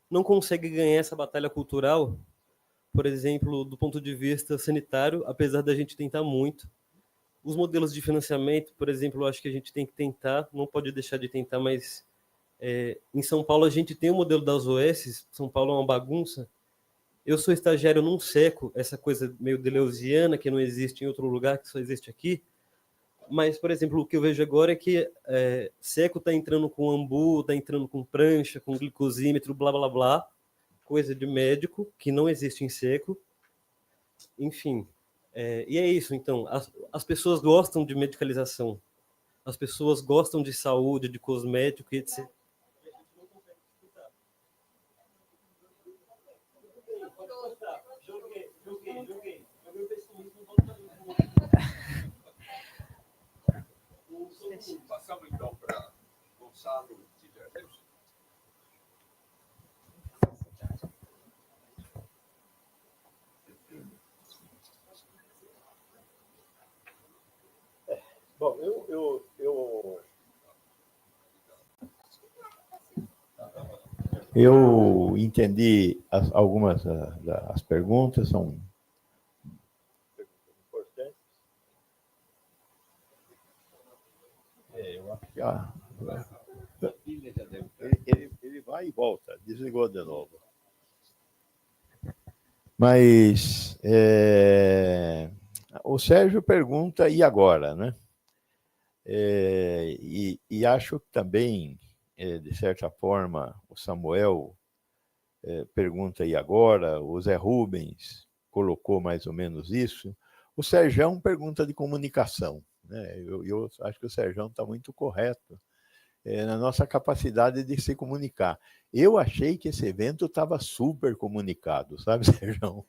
não consegue ganhar essa batalha cultural, por exemplo, do ponto de vista sanitário, apesar da gente tentar muito. Os modelos de financiamento, por exemplo, eu acho que a gente tem que tentar, não pode deixar de tentar, mas em São Paulo a gente tem o modelo das OS, São Paulo é uma bagunça. Eu sou estagiário num SECO, essa coisa meio deleuziana, que não existe em outro lugar, que só existe aqui. Mas, por exemplo, o que eu vejo agora é que SECO está entrando com ambu, está entrando com prancha, com glicosímetro, blá, blá, blá, coisa de médico, que não existe em SECO. Enfim, e é isso. Então, as pessoas gostam de medicalização, as pessoas gostam de saúde, de cosmético, etc. Passamos então para Gonçalo Tijerneus. Bom, eu entendi algumas das perguntas, são importantes. Eu acho que ele vai e volta, desligou de novo. Mas o Sérgio pergunta, e agora, né? E acho que também, de certa forma, o Samuel pergunta, e agora? O Zé Rubens colocou mais ou menos isso. O Sérgio pergunta de comunicação, né? Eu acho que o Sérgio está muito correto na nossa capacidade de se comunicar. Eu achei que esse evento estava super comunicado, sabe, Sérgio?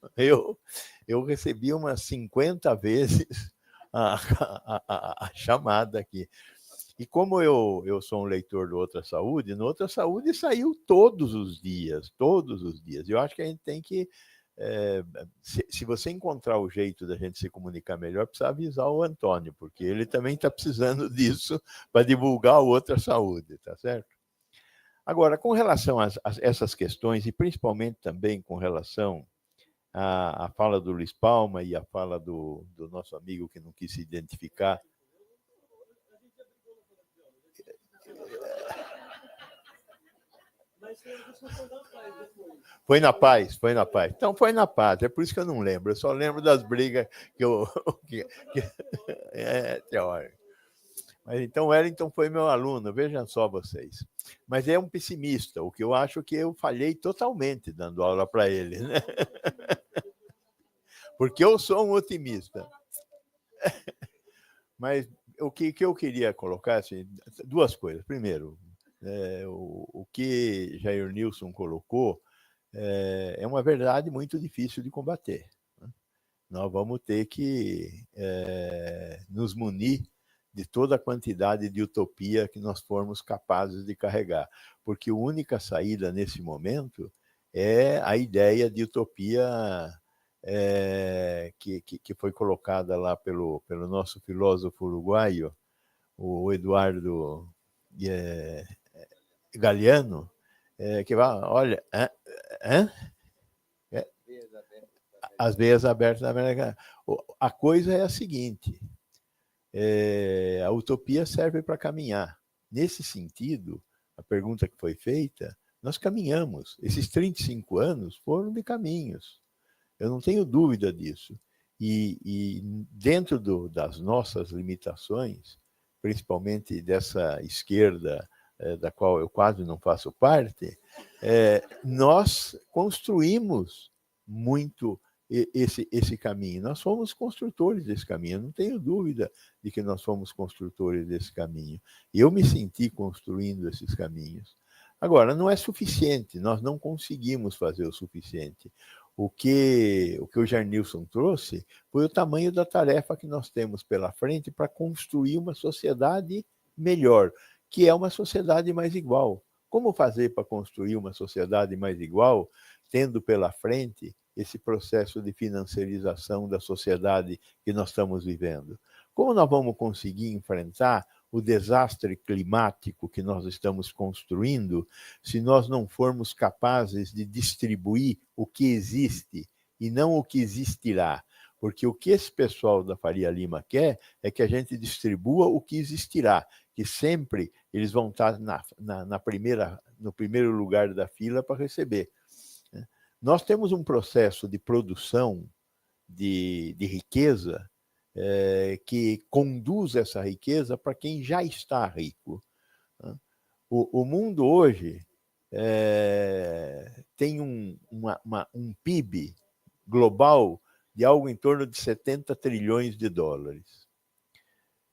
Eu recebi umas 50 vezes a chamada aqui. E como eu sou um leitor do Outra Saúde, no Outra Saúde saiu todos os dias. Eu acho que a gente tem que, se você encontrar o jeito da gente se comunicar melhor, precisa avisar o Antônio, porque ele também está precisando disso para divulgar o Outra Saúde, tá certo? Agora, com relação a essas questões, e principalmente também com relação à fala do Luiz Palma e à fala do nosso amigo que não quis se identificar, Foi na paz. Então, foi na paz. É por isso que eu não lembro. Eu só lembro das brigas que é teórico. Mas então, o Wellington foi meu aluno, vejam só vocês. Mas é um pessimista, o que eu acho que eu falhei totalmente dando aula para ele, né? Porque eu sou um otimista. Mas o que eu queria colocar, assim, 2 coisas. Primeiro, o que Jair Nilson colocou é uma verdade muito difícil de combater. Nós vamos ter que nos munir de toda a quantidade de utopia que nós formos capazes de carregar, porque a única saída nesse momento é a ideia de utopia que foi colocada lá pelo nosso filósofo uruguaio, o Eduardo Galeano, que vai, olha, as veias abertas da América. A coisa é a seguinte: a utopia serve para caminhar, Nesse sentido, a pergunta que foi feita, nós caminhamos. Esses 35 anos foram de caminhos. Eu não tenho dúvida disso. E dentro das nossas limitações, principalmente dessa esquerda, da qual eu quase não faço parte, nós construímos muito esse caminho. Nós fomos construtores desse caminho. Eu não tenho dúvida de que nós fomos construtores desse caminho. E eu me senti construindo esses caminhos. Agora, não é suficiente, nós não conseguimos fazer o suficiente. O que o Jarnilson trouxe foi o tamanho da tarefa que nós temos pela frente para construir uma sociedade melhor, que é uma sociedade mais igual. Como fazer para construir uma sociedade mais igual, tendo pela frente esse processo de financiarização da sociedade que nós estamos vivendo? Como nós vamos conseguir enfrentar o desastre climático que nós estamos construindo se nós não formos capazes de distribuir o que existe e não o que existirá? Porque o que esse pessoal da Faria Lima quer é que a gente distribua o que existirá, que sempre eles vão estar no primeiro lugar da fila para receber. Nós temos um processo de produção de riqueza que conduz essa riqueza para quem já está rico. O mundo hoje tem um PIB global de algo em torno de 70 trilhões de dólares.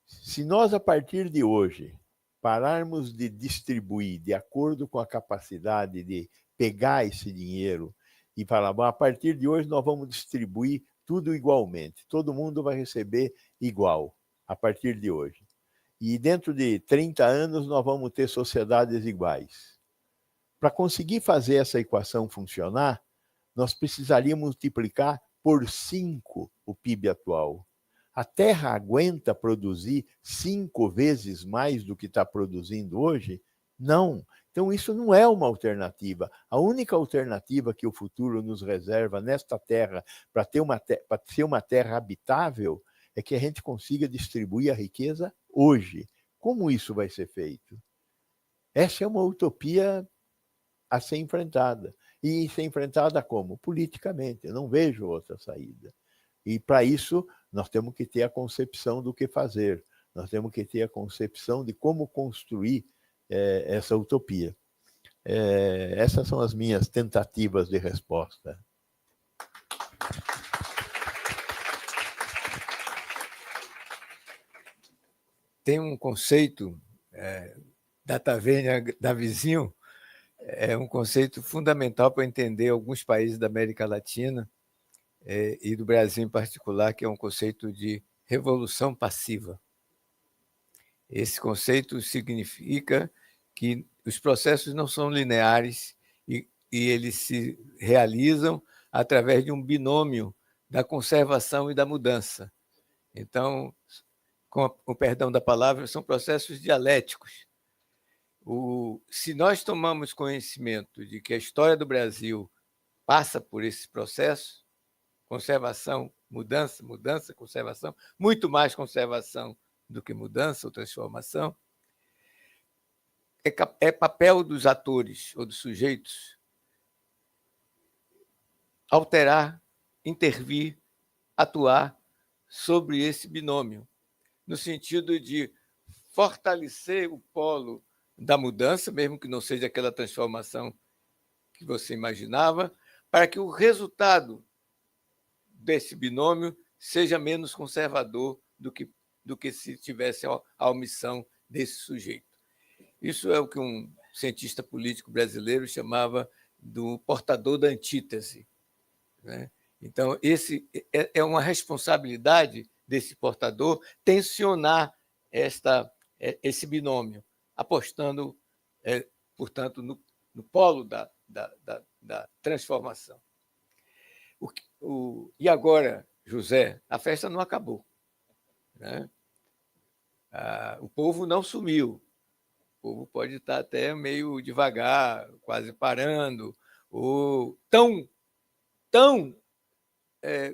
Se nós, a partir de hoje, pararmos de distribuir de acordo com a capacidade de pegar esse dinheiro e falar, bom, a partir de hoje nós vamos distribuir tudo igualmente, todo mundo vai receber igual a partir de hoje. E dentro de 30 anos nós vamos ter sociedades iguais. Para conseguir fazer essa equação funcionar, nós precisaríamos multiplicar por 5 o PIB atual. A Terra aguenta produzir 5 vezes mais do que está produzindo hoje? Não. Então, isso não é uma alternativa. A única alternativa que o futuro nos reserva nesta Terra, para ser uma Terra habitável, é que a gente consiga distribuir a riqueza hoje. Como isso vai ser feito? Essa é uma utopia a ser enfrentada. E ser enfrentada como? Politicamente. Eu não vejo outra saída. E, para isso, nós temos que ter a concepção do que fazer. Nós temos que ter a concepção de como construir essa utopia. Essas são as minhas tentativas de resposta. Tem um conceito da taverna da Vizinho, é um conceito fundamental para entender alguns países da América Latina e do Brasil em particular, que é um conceito de revolução passiva. Esse conceito significa que os processos não são lineares e eles se realizam através de um binômio da conservação e da mudança. Então, com o perdão da palavra, são processos dialéticos. Se nós tomamos conhecimento de que a história do Brasil passa por esse processo, conservação, mudança, mudança, conservação, muito mais conservação do que mudança ou transformação, é papel dos atores ou dos sujeitos alterar, intervir, atuar sobre esse binômio, no sentido de fortalecer o polo da mudança, mesmo que não seja aquela transformação que você imaginava, para que o resultado desse binômio seja menos conservador do que se tivesse a omissão desse sujeito. Isso é o que um cientista político brasileiro chamava do portador da antítese, né? Então, esse é uma responsabilidade desse portador tensionar esse binômio, apostando, portanto, no polo da transformação. E agora, José, a festa não acabou, né? O povo não sumiu. O povo pode estar até meio devagar, quase parando, ou tão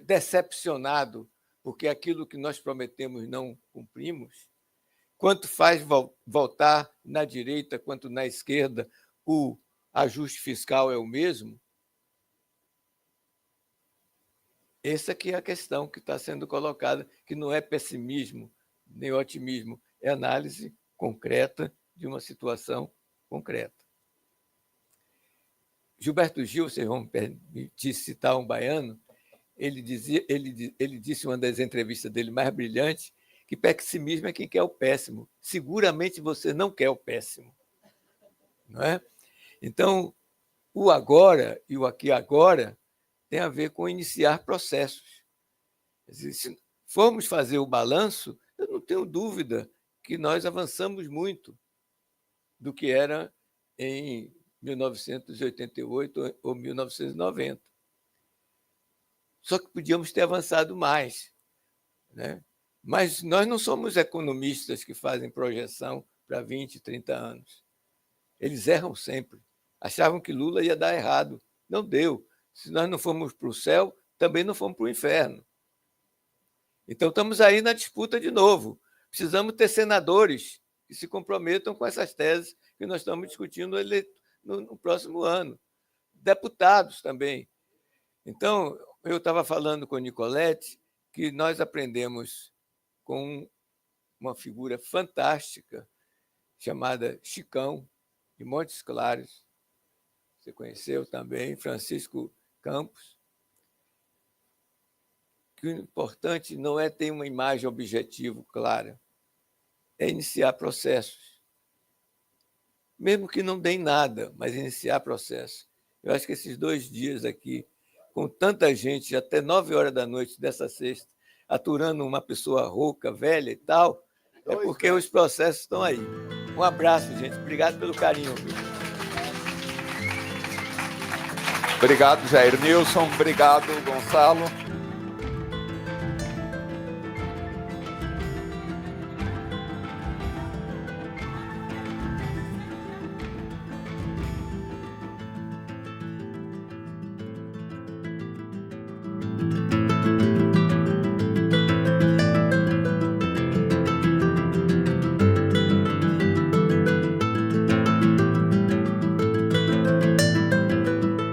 decepcionado, porque aquilo que nós prometemos não cumprimos, quanto faz voltar na direita quanto na esquerda, o ajuste fiscal é o mesmo? Essa aqui é a questão que está sendo colocada, que não é pessimismo nem otimismo, é análise concreta de uma situação concreta. Gilberto Gil, se vão me permitir citar um baiano, ele disse em uma das entrevistas dele mais brilhantes que pessimismo é quem quer o péssimo. Seguramente você não quer o péssimo. Não é? Então, o agora e o aqui agora tem a ver com iniciar processos. Se formos fazer o balanço, eu não tenho dúvida que nós avançamos muito do que era em 1988 ou 1990. Só que podíamos ter avançado mais, né? Mas nós não somos economistas que fazem projeção para 20, 30 anos. Eles erram sempre. Achavam que Lula ia dar errado. Não deu. Se nós não fomos para o céu, também não fomos para o inferno. Então, estamos aí na disputa de novo. Precisamos ter senadores que se comprometam com essas teses que nós estamos discutindo no próximo ano. Deputados também. Então, eu estava falando com a Nicolete que nós aprendemos com uma figura fantástica chamada Chicão, de Montes Claros. Você conheceu também, Francisco Campos. Que o importante não é ter uma imagem objetiva clara, é iniciar processos. Mesmo que não deem nada, mas iniciar processos. Eu acho que esses 2 dias aqui, com tanta gente, até 9 horas da noite dessa sexta, aturando uma pessoa rouca, velha e tal, é porque os processos estão aí. Um abraço, gente. Obrigado pelo carinho. Obrigado, Jair Nilson. Obrigado, Gonçalo.